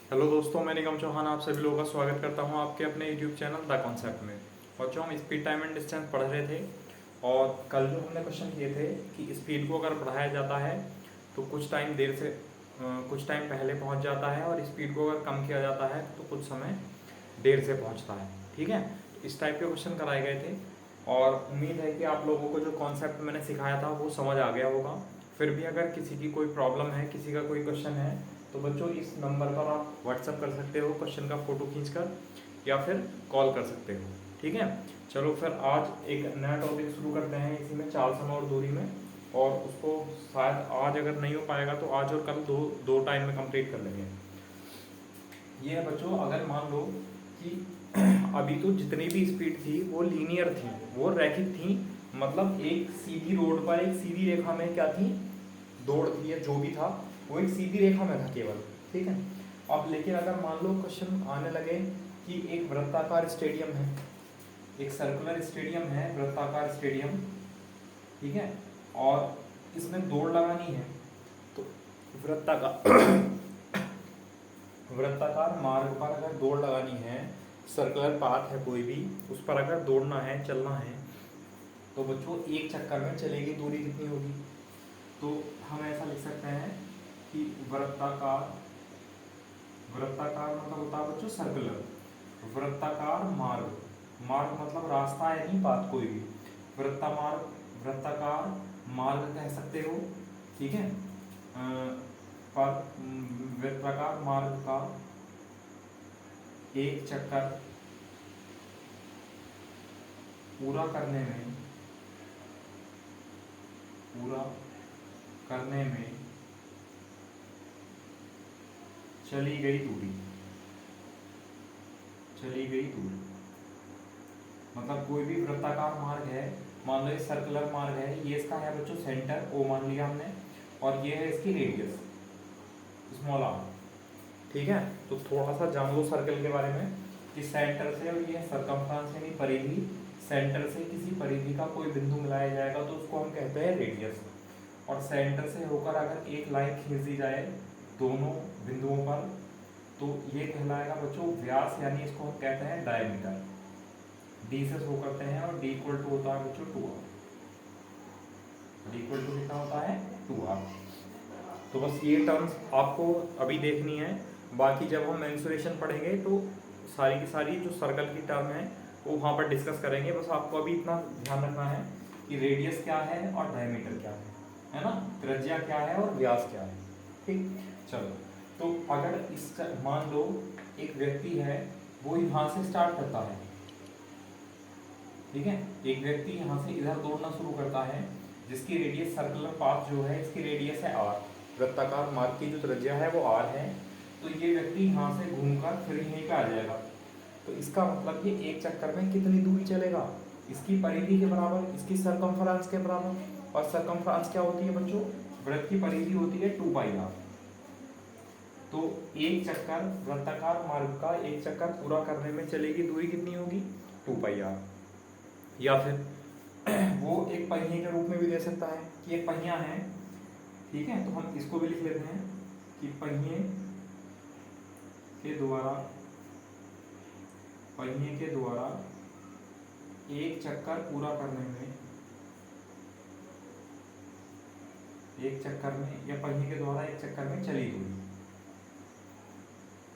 Hello दोस्तों, मैं निगम चौहान आप सभी लोगों का स्वागत करता हूं आपके अपने यूट्यूब चैनल द कॉन्सेप्ट में। और जो हम स्पीड टाइम एंड डिस्टेंस पढ़ रहे थे और कल जो हमने क्वेश्चन किए थे कि स्पीड को अगर बढ़ाया जाता है तो कुछ टाइम देर से कुछ टाइम पहले पहुंच जाता है, और स्पीड को अगर कम किया जाता है तो कुछ समय देर से पहुंचता है। ठीक है, तो इस टाइप के क्वेश्चन कराए गए थे और उम्मीद है कि आप लोगों को जो कॉन्सेप्ट मैंने सिखाया था वो समझ आ गया होगा। फिर भी अगर किसी की कोई प्रॉब्लम है, किसी का कोई क्वेश्चन है, तो बच्चों इस नंबर पर आप व्हाट्सअप कर सकते हो क्वेश्चन का फ़ोटो खींचकर, या फिर कॉल कर सकते हो। ठीक है, चलो फिर आज एक नया टॉपिक शुरू करते हैं इसी में, चाल समय और दूरी में। और उसको शायद आज अगर नहीं हो पाएगा तो आज और कल दो दो टाइम में कंप्लीट कर लेंगे। ये है बच्चों, अगर मान लो कि अभी तो जितनी भी स्पीड थी वो लीनियर थी, वो रैखिक थी, मतलब एक सीधी रोड पर एक सीधी रेखा में क्या थी, दौड़ थी या जो भी था वो एक सीधी रेखा में था केवल। ठीक है, अब लेकिन अगर मान लो क्वेश्चन आने लगे कि एक वृत्ताकार स्टेडियम है, एक सर्कुलर स्टेडियम है, वृत्ताकार स्टेडियम, ठीक है, और इसमें दौड़ लगानी है, तो वृत्ताकार वृत्ताकार मार्ग पर अगर दौड़ लगानी है, सर्कुलर पाथ है कोई भी, उस पर अगर दौड़ना है, चलना है, तो बच्चों एक चक्कर में चलेगी दूरी कितनी होगी। तो हम ऐसा लिख सकते हैं कि वृत्ताकार वृत्ताकार मतलब होता है बच्चों सर्कुलर, वृत्ताकार मार्ग, मार्ग मतलब रास्ता यानी पाथ कोई भी, वृत्ताकार मार्ग कह सकते हो। ठीक है, पर वृत्ताकार मार्ग का एक चक्कर पूरा करने में चली गई दूरी मतलब कोई भी वृत्ताकार मार्ग है, मान लो ये सर्कुलर मार्ग है, ये इसका है बच्चों सेंटर ओ मान लिया हमने, और ये है इसकी रेडियस स्मॉल आर। ठीक है, तो थोड़ा सा जान लो सर्कल के बारे में कि सेंटर से, और ये सरकमफ्रेंस यानी परिधि, सेंटर से किसी परिधि का कोई बिंदु मिलाया जाएगा तो उसको हम कहते हैं रेडियस। और सेंटर से होकर अगर एक लाइन खींच दी जाए दोनों बिंदुओं पर, तो ये कहलाएगा बच्चों व्यास, यानी इसको हम कहते हैं डायमीटर। डी से शो करते हैं और डी इक्वल टू होता है बच्चों 2r। डी इक्वल टू कितना होता है 2r। तो बस ये टर्म्स आपको अभी देखनी है, बाकी जब हम मेंसुरेशन पढ़ेंगे तो सारी की सारी जो सर्कल की टर्म है वो वहाँ पर डिस्कस करेंगे। बस आपको अभी इतना ध्यान रखना है कि रेडियस क्या है और डायमीटर क्या है ना, त्रिज्या क्या है और व्यास क्या है। ठीक, चलो, तो अगर इसका मान लो एक व्यक्ति है, वो यहाँ से स्टार्ट करता है, ठीक है, एक व्यक्ति यहाँ से इधर दौड़ना शुरू करता है, जिसकी रेडियस सर्कुलर पाथ जो है इसकी रेडियस है r, वृत्ताकार मार्ग की जो त्रिज्या है वो r है। तो ये व्यक्ति यहाँ से घूमकर फिर यहीं पे आ जाएगा, तो इसका मतलब ये एक चक्कर में कितनी दूरी चलेगा, इसकी परिधि के बराबर, इसकी सरकमफ्रेंस के बराबर। और सरकमफ्रेंस क्या होती है बच्चों, वृत्त की परिधि होती है 2πr। तो एक चक्कर वृत्ताकार मार्ग का एक चक्कर पूरा करने में चलेगी दूरी कितनी होगी 2πr। या फिर वो एक पहिए के रूप में भी दे सकता है कि एक पहिया है, ठीक है, तो हम इसको भी लिख लेते हैं कि पहिए के द्वारा एक चक्कर पूरा करने में, एक चक्कर में या पहिए के द्वारा एक चक्कर में चली दूरी।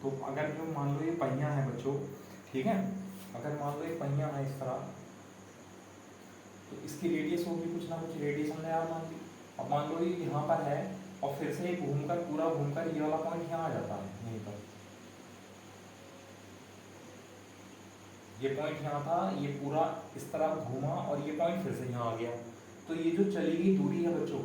तो अगर जो मान लो ये पहिया है बच्चों, ठीक है, अगर मान लो ये पहिया है इस तरह, तो इसकी रेडियस होगी कुछ ना कुछ, रेडियस हमने यार मान ली। अब मान लो ये यहाँ पर है और फिर से घूमकर पूरा घूमकर ये वाला पॉइंट यहाँ आ जाता है, यहीं पर ये पॉइंट यहाँ था, ये पूरा इस तरह घूमा और ये पॉइंट फिर से यहाँ आ गया। तो ये जो चली गई दूरी है बच्चों,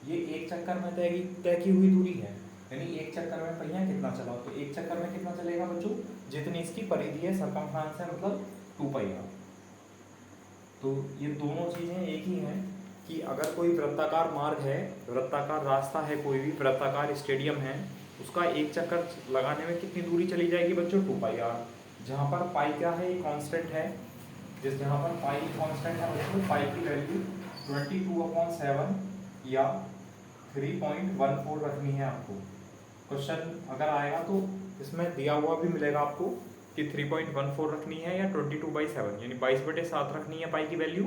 ये एक चक्कर में तय की हुई दूरी है, यानी एक चक्कर में पहिया कितना चला, तो एक चक्कर में कितना चलेगा बच्चों, जितनी इसकी परिधि है, सरकमफ्रेंस है, मतलब 2πr। तो ये दोनों चीज़ें एक ही हैं कि अगर कोई वृत्ताकार मार्ग है, वृत्ताकार रास्ता है, कोई भी वृत्ताकार स्टेडियम है, उसका एक चक्कर लगाने में कितनी दूरी चली जाएगी बच्चों 2πr, जहाँ पर पाई क्या है, ये कांस्टेंट है, जहाँ पर पाई कांस्टेंट है बच्चों, पाई की वैल्यू 22/7 या 3.14 रखनी है आपको। क्वेश्चन अगर आएगा तो इसमें दिया हुआ भी मिलेगा आपको कि 3.14 रखनी है या 22/7 यानी 22/7 रखनी है पाई की वैल्यू,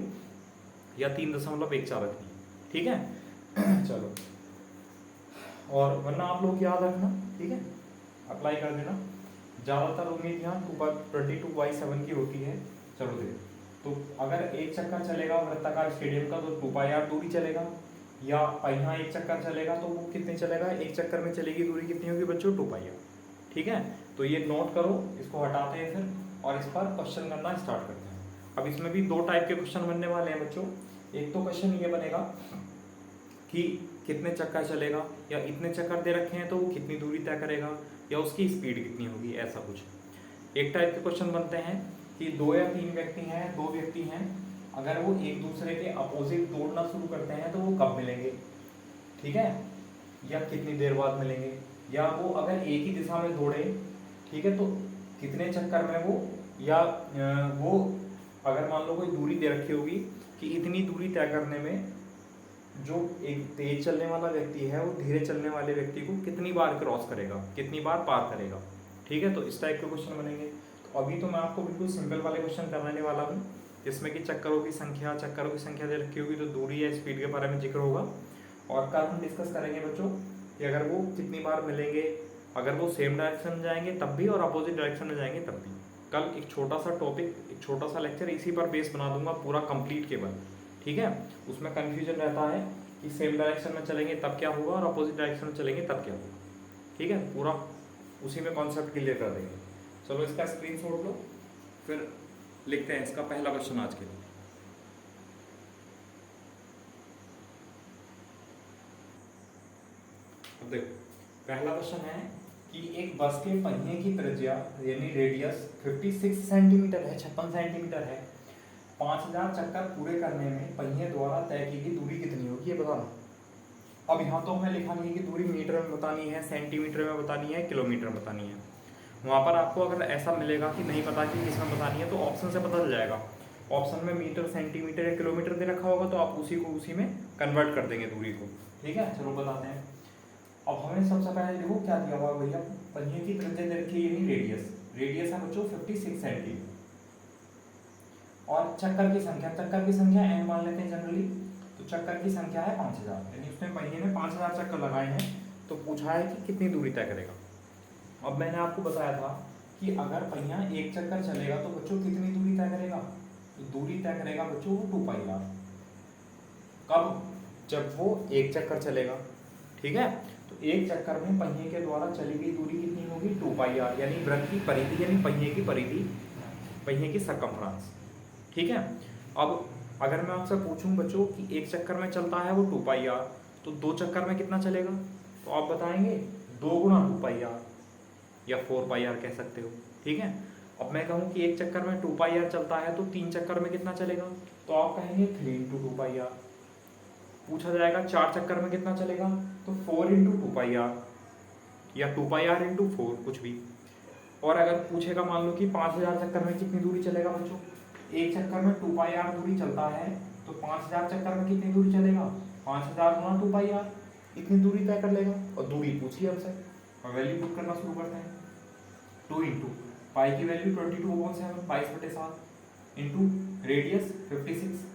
या 3.14 रखनी है। ठीक है चलो, और वरना आप लोग याद रखना, ठीक है, अप्लाई कर देना। ज़्यादातर उम्मीद यहाँ 22/7 की होती है। चलो देखो, तो अगर एक चक्कर चलेगा वृत्ताकार स्टेडियम का तो 2πr दूरी चलेगा, या यहाँ एक चक्कर चलेगा तो वो कितने चलेगा, एक चक्कर में चलेगी दूरी कितनी होगी बच्चों, 2πr। ठीक है, तो ये नोट करो, इसको हटाते हैं फिर और इस पर क्वेश्चन करना स्टार्ट करते हैं। अब इसमें भी दो टाइप के क्वेश्चन बनने वाले हैं बच्चों। एक तो क्वेश्चन ये बनेगा कि कितने चक्कर चलेगा, या इतने चक्कर दे रखे हैं तो वो कितनी दूरी तय करेगा, या उसकी स्पीड कितनी होगी, ऐसा कुछ। एक टाइप के क्वेश्चन बनते हैं कि 2 या 3 व्यक्ति हैं, 2 व्यक्ति हैं, अगर वो एक दूसरे के अपोजिट दौड़ना शुरू करते हैं तो वो कब मिलेंगे, ठीक है, या कितनी देर बाद मिलेंगे, या वो अगर एक ही दिशा में दौड़े, ठीक है, तो कितने चक्कर में वो, या वो अगर मान लो कोई दूरी दे रखी होगी कि इतनी दूरी तय करने में जो एक तेज चलने वाला व्यक्ति है वो धीरे चलने वाले व्यक्ति को कितनी बार क्रॉस करेगा, कितनी बार पार करेगा। ठीक है, तो इस टाइप के क्वेश्चन बनेंगे। तो अभी तो मैं आपको बिल्कुल सिंपल वाले क्वेश्चन करवाने वाला हूँ, जिसमें कि चक्करों की संख्या दे रखी होगी, तो दूरी या स्पीड के बारे में जिक्र होगा। और कल हम डिस्कस करेंगे बच्चों कि अगर वो कितनी बार मिलेंगे, अगर वो सेम डायरेक्शन में जाएंगे तब भी, और अपोजिट डायरेक्शन में जाएंगे तब भी। कल एक छोटा सा टॉपिक, एक छोटा सा लेक्चर इसी पर बेस बना दूंगा पूरा कंप्लीट केवल। ठीक है, उसमें कन्फ्यूजन रहता है कि सेम डायरेक्शन में चलेंगे तब क्या होगा और अपोजिट डायरेक्शन में चलेंगे तब क्या होगा। ठीक है, पूरा उसी में कॉन्सेप्ट क्लियर कर देंगे। चलो इसका स्क्रीनशॉट लो, फिर लिखते हैं इसका पहला क्वेश्चन आज के लिए। अब देखो, पहला क्वेश्चन है कि एक बस के पहिए की त्रिज्या यानी रेडियस 56 सेंटीमीटर है, 56 सेंटीमीटर है। 5000 चक्कर पूरे करने में पहिए द्वारा तय की गई दूरी कितनी होगी, ये बताना। अब यहाँ तो हमें लिखा नहीं है कि दूरी मीटर में बतानी है, सेंटीमीटर में बतानी है, किलोमीटर में बतानी है। वहाँ पर आपको अगर ऐसा मिलेगा कि नहीं पता कि किस में बतानी है तो ऑप्शन से पता चल जाएगा। ऑप्शन में मीटर, सेंटीमीटर या किलोमीटर दे रखा होगा तो आप उसी को उसी में कन्वर्ट कर देंगे दूरी को। ठीक है, चलो बताते हैं। अब हमें सबसे पहले देखो क्या दिया हुआ भैया, पहिए की त्रिज्या दे रखी है यानी रेडियस, रेडियस है बच्चों 56 सेंटीमीटर, और चक्कर की संख्या n मान लेते हैं जनरली, तो चक्कर की संख्या है 5000, यानी उसने पहिए में 5000 चक्कर लगाए हैं। तो पूछा है कि कितनी दूरी तय करेगा। अब मैंने आपको बताया था कि अगर पहिया एक चक्कर चलेगा तो बच्चों कितनी दूरी तय करेगा, तो दूरी तय करेगा बच्चों वो 2πr। कब, जब वो एक चक्कर चलेगा। ठीक है, तो एक चक्कर में पहिए के द्वारा चली गई दूरी कितनी होगी, 2πr, यानी वृत्त की परिधि, यानी पहिए की परिधि, पहिए की सर्कमफ्रेंस। ठीक है, अब अगर मैं आपसे पूछूं बच्चों कि एक चक्कर में चलता है वो 2πr, तो 2 चक्कर में कितना चलेगा, तो आप बताएंगे 2 गुना 2πr या 4πr कह सकते हो। ठीक है, अब मैं कहूँ कि एक चक्कर में 2πr चलता है तो 3 चक्कर में कितना चलेगा, तो आप कहेंगे 3 × 2πr। पूछा जाएगा 4 चक्कर में कितना चलेगा, तो 4 × 2πr या 2πr × 4 कुछ भी। और अगर पूछेगा मान लो कि 5000 चक्कर में कितनी दूरी चलेगा बच्चों, एक चक्कर में 2πr दूरी चलता है तो 5000 चक्कर में कितनी दूरी चलेगा, 5000 गुना 2πr, इतनी दूरी तय कर लेगा। और दूरी पूछी हमसे और वैल्यू पुट करना शुरू करते हैं। 2 × पाई की वैल्यू 22/7, 22/7 इंटू रेडियस 56,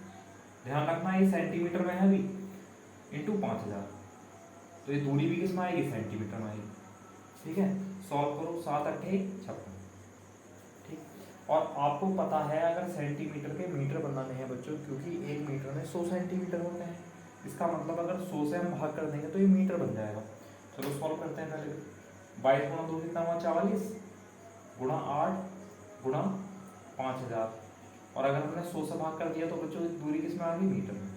ध्यान रखना ये सेंटीमीटर में है अभी, इंटू 5000, तो ये दूरी भी किसमें आएगी, सेंटीमीटर में आएगी। ठीक है, सॉल्व करो, 7 × 8 = 56। ठीक, और आपको पता है अगर सेंटीमीटर के मीटर बनाने हैं बच्चों, क्योंकि एक मीटर में 100 सेंटीमीटर होते हैं, इसका मतलब अगर 100 से हम भाग कर देंगे तो ये मीटर बन जाएगा। चलो सॉल्व करते हैं पहले। 22 × 2 कितना हुआ, 44, गुणा 8 गुणा 5000, और अगर हमने 100 से भाग कर दिया तो बच्चों दूरी किस में आ गई, मीटर में।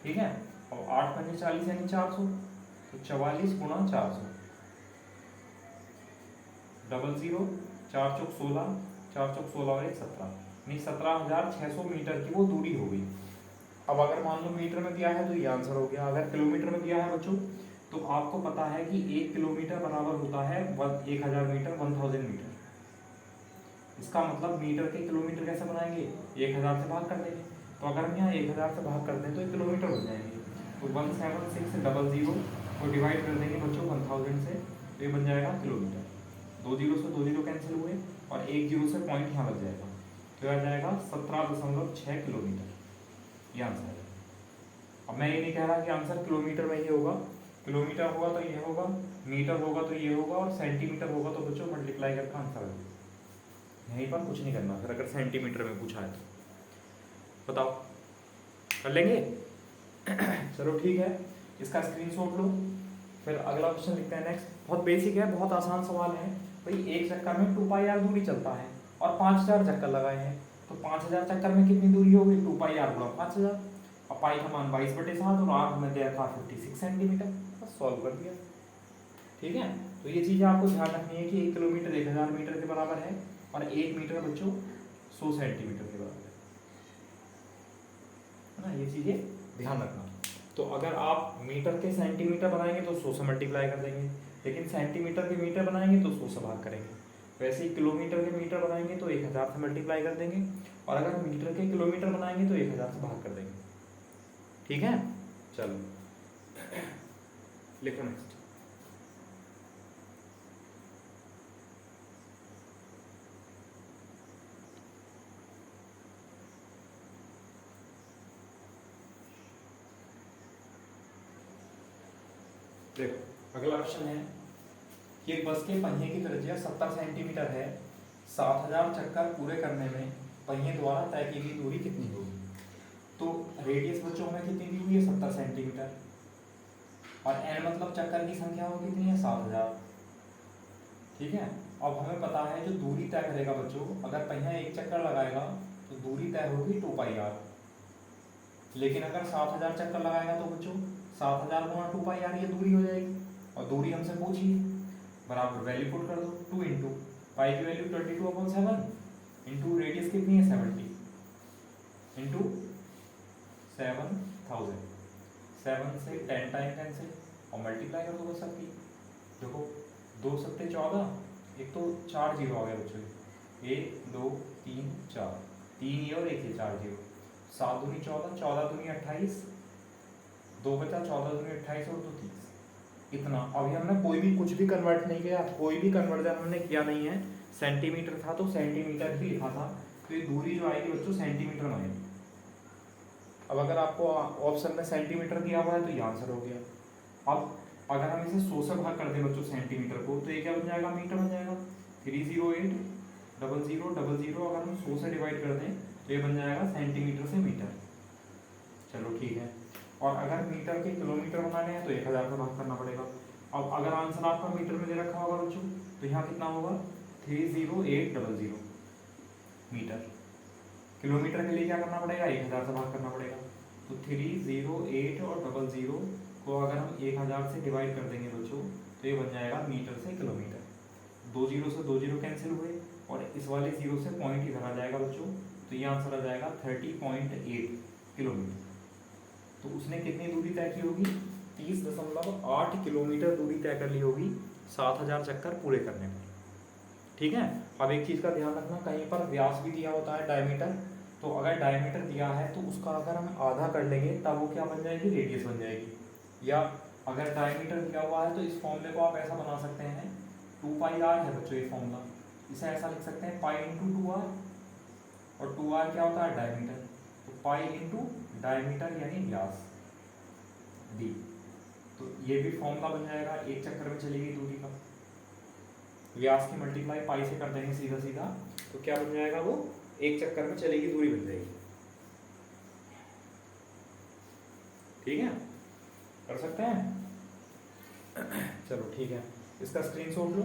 ठीक है, और 8 × 5 = 40 यानी 400, तो 44 गुणा 400, 00, 4 × 16, 4 × 16 और 1 17, यानी 17600 मीटर की वो दूरी हो गई। अब अगर मान लो मीटर में दिया है तो ये आंसर हो गया। अगर किलोमीटर में दिया है बच्चों तो आपको पता है कि 1 किलोमीटर बराबर होता है 1000 मीटर, 1000 मीटर। इसका मतलब मीटर के किलोमीटर कैसे बनाएंगे, 1000 से भाग कर देंगे। तो अगर हम यहाँ 1000 से भाग कर दें तो ये किलोमीटर हो जाएंगे। तो 17600 और डिवाइड कर देंगे बच्चों 1000 से, तो ये बन जाएगा किलोमीटर। 2 जीरो से 2 जीरो कैंसिल हुए और 1 जीरो से पॉइंट यहाँ लग जाएगा, तो आ जाएगा 17.6 किलोमीटर, ये आंसर है। अब मैं ये नहीं कह रहा कि आंसर किलोमीटर में ही होगा, किलोमीटर होगा तो ये होगा, मीटर होगा तो ये होगा, और सेंटीमीटर होगा तो बच्चों मल्टीप्लाई करके आंसर आ जाएगा। यहीं पर कुछ नहीं करना, फिर अगर सेंटीमीटर में पूछा है तो बताओ, कर लेंगे? चलो ठीक है, इसका स्क्रीनशॉट लो। फिर अगला क्वेश्चन लिखते हैं नेक्स्ट। बहुत बेसिक है, बहुत आसान सवाल है भाई। एक चक्कर में 2 पाई आर दूरी चलता है और 5000 चक्कर लगाए हैं, तो 5000 चक्कर में कितनी दूरी होगी? 2 पाई आर गुणा 5000। अब पाई का मान 22/7 और आर हमें दिया था 56 सेंटीमीटर। बस सॉल्व कर दिया, ठीक है। तो ये चीज़ें आपको ध्यान रखनी है कि 1 किलोमीटर 1000 मीटर के बराबर है और 1 मीटर बच्चों 100 सेंटीमीटर के बराबर है ना, ये चीज़ें ध्यान रखना। तो अगर आप मीटर के सेंटीमीटर बनाएंगे तो 100 से मल्टीप्लाई कर देंगे, लेकिन सेंटीमीटर के मीटर बनाएंगे तो 100 से भाग करेंगे। वैसे ही किलोमीटर के मीटर बनाएंगे तो 1000 से मल्टीप्लाई कर देंगे, और अगर मीटर के किलोमीटर बनाएंगे तो 1000 से भाग कर देंगे, ठीक है। चलो लिखो नेक्स्ट। देखो अगला क्वेश्चन है कि एक बस के पहिए की त्रिज्या 70 सेंटीमीटर है। 7000 चक्कर पूरे करने में पहिए द्वारा तय की गई दूरी कितनी होगी? तो रेडियस बच्चों में कितनी दी हुई है? 70 सेंटीमीटर, और एन मतलब चक्कर की संख्या वो कितनी है? 7000, ठीक है। अब हमें पता है जो दूरी तय करेगा बच्चों, अगर पहिया एक चक्कर लगाएगा तो दूरी तय होगी 2 पाई आर, लेकिन अगर 7000 चक्कर लगाएगा तो बच्चों 7000 गुणा 2 पाई आर ये दूरी हो जाएगी। और दूरी हमसे पूछी बराबर वैल्यू पुट कर दो, 2 इंटू पाई की वैल्यू 22/7 इंटू रेडियस कितनी है? 70 इंटू 7000, 7 से 10 टाइम कैंसिल और मल्टीप्लाई कर दो बस सबकी। देखो 2 सत्ते 14, एक तो 4 जीरो आ गया बच्चों, 1 2 3 4, 3 ये और 1 ये 4 जीरो, 7 दूनी 14, 14 दूनी 28, 2 बचा, 14 दूनी 28 और 2 30, इतना। अभी हमने कोई भी कुछ भी कन्वर्ट नहीं किया, कोई भी कन्वर्जन हमने किया नहीं है। सेंटीमीटर था तो सेंटीमीटर ही लिखा था, तो ये दूरी जो आएगी बच्चों सेंटीमीटर में आएगी। अब अगर आपको ऑप्शन में सेंटीमीटर दिया हुआ है तो ये आंसर हो गया। अब अगर हम इसे 100 से भाग कर दें बच्चों सेंटीमीटर को, तो ये क्या बन जाएगा? मीटर बन जाएगा। 3080000 अगर हम 100 से डिवाइड कर दें तो ये बन जाएगा सेंटीमीटर से मीटर। चलो ठीक है। और अगर मीटर के किलोमीटर बनाने हैं तो 1000 से भाग करना पड़ेगा। अब अगर आंसर आपका मीटर में दे रखा होगा बच्चों, तो यहाँ कितना होगा? 30800 मीटर। किलोमीटर के लिए क्या करना पड़ेगा? 1000 से भाग करना पड़ेगा। तो 308 और 00 को अगर हम 1000 से डिवाइड कर देंगे बच्चों, तो ये बन जाएगा मीटर से किलोमीटर। 2 जीरो से 2 जीरो कैंसिल हुए और इस वाले जीरो से पॉइंट इधर आ जाएगा बच्चों, तो ये आंसर आ जाएगा 30.8 किलोमीटर। तो उसने कितनी दूरी तय की होगी? 30.8 किलोमीटर दूरी तय कर ली होगी 7000 चक्कर पूरे करने पर, ठीक है। अब एक चीज़ का ध्यान रखना, कहीं पर व्यास भी दिया होता है डायमीटर, तो अगर डायमीटर दिया है तो उसका अगर हम आधा कर लेंगे तब वो क्या बन जाएगी? रेडियस बन जाएगी। या अगर डायमीटर दिया हुआ है तो इस फॉर्मूले को आप ऐसा बना सकते हैं, 2 पाई आर है बच्चों ये फॉर्मूला, इसे ऐसा लिख सकते हैं पाई इंटू 2r, और 2r क्या होता है? डायमीटर, तो पाई इंटू डायमीटर यानी व्यास d। तो ये भी फॉर्मूला बन जाएगा, एक चक्कर में चली गई दूरी का, व्यास की मल्टीप्लाई पाई से कर देंगे सीधा सीधा, तो क्या बन जाएगा? वो एक चक्कर में चलेगी दूरी बन जाएगी, ठीक है। कर सकते हैं? चलो ठीक है, इसका स्क्रीनशॉट लो।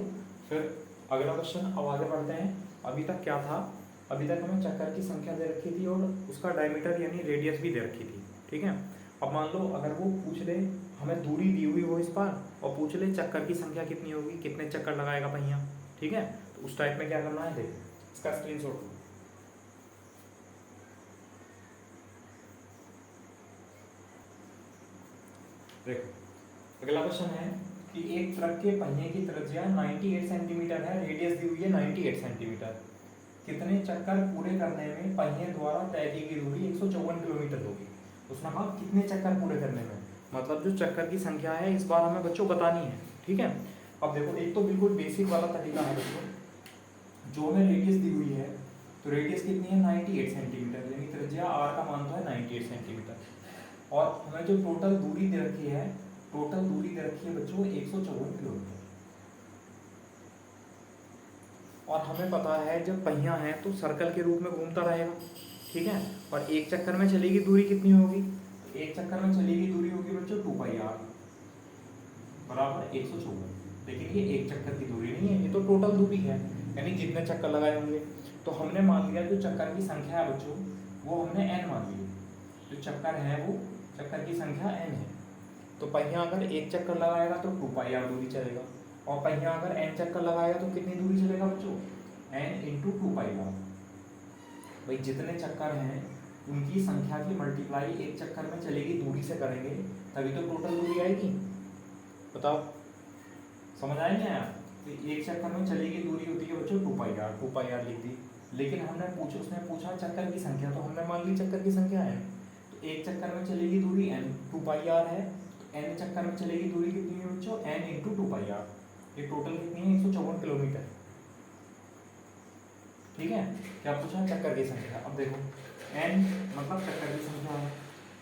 फिर अगला क्वेश्चन, अब आगे बढ़ते हैं। अभी तक क्या था? अभी तक हमें चक्कर की संख्या दे रखी थी और उसका डायमीटर यानी रेडियस भी दे रखी थी, ठीक है। अब मान लो अगर वो पूछ ले, हमें दूरी दी हुई हो इस पर, और पूछ ले चक्कर की संख्या कितनी होगी, कितने चक्कर लगाएगा पहिया, ठीक है। तो उस टाइप में क्या करना है, देखो इसका स्क्रीनशॉट लो। देखो अगला क्वेश्चन है कि एक ट्रक के पहिए की त्रिज्या 98 सेंटीमीटर है, रेडियस दी हुई है 98 सेंटीमीटर। कितने चक्कर पूरे करने में पहिए द्वारा तय की गई दूरी 154 किलोमीटर होगी? उसने कहा कितने चक्कर पूरे करने में, मतलब जो चक्कर की संख्या है इस बार हमें बच्चों बतानी है। ठीक है, अब देखो एक तो बिल्कुल बेसिक वाला तरीका है बच्चों, जो हमें रेडियस दी हुई है, तो रेडियस कितनी है 98 सेंटीमीटर, यानी त्रिज्या आर का मान तो है 98 सेंटीमीटर, और हमें जो टोटल दूरी दे रखी है, टोटल दूरी दे रखी है बच्चों 154 किलोमीटर। और हमें पता है जब पहिया है तो सर्कल के रूप में घूमता रहेगा। ठीक है, और एक चक्कर में चलेगी दूरी कितनी होगी, एक चक्कर में चलेगी दूरी होगी बच्चों 2πr बराबर 154। लेकिन ये एक चक्कर की दूरी नहीं है, ये तो टोटल दूरी है, यानी जितने चक्कर लगाए होंगे। तो हमने मान लिया जो चक्कर की संख्या है बच्चों वो हमने n मान ली, जो चक्कर है वो चक्कर की संख्या n है। तो पहिया अगर एक चक्कर लगाएगा तो 2πr दूरी चलेगा, और पहिया अगर n चक्कर लगाएगा तो कितनी दूरी चलेगा बच्चों, n × 2πr। भाई जितने चक्कर हैं उनकी संख्या की मल्टीप्लाई एक चक्कर में चलेगी दूरी से करेंगे, तभी तो टोटल दूरी आएगी। बताओ समझ आया नहीं आया? तो एक चक्कर में चलेगी दूरी होती है बच्चों 2πr लिख दी, लेकिन उसने पूछा चक्कर की संख्या, तो हमने मान ली चक्कर की संख्या है। तो एक चक्कर में चलेगी दूरी n, 2πr है, तो n चक्कर में चलेगी दूरी कितनी है बच्चों, n × 2πr। ये टोटल कितनी है 154 किलोमीटर। ठीक है, क्या पूछा चक्कर की संख्या। अब देखो n मतलब चक्कर की संख्या है,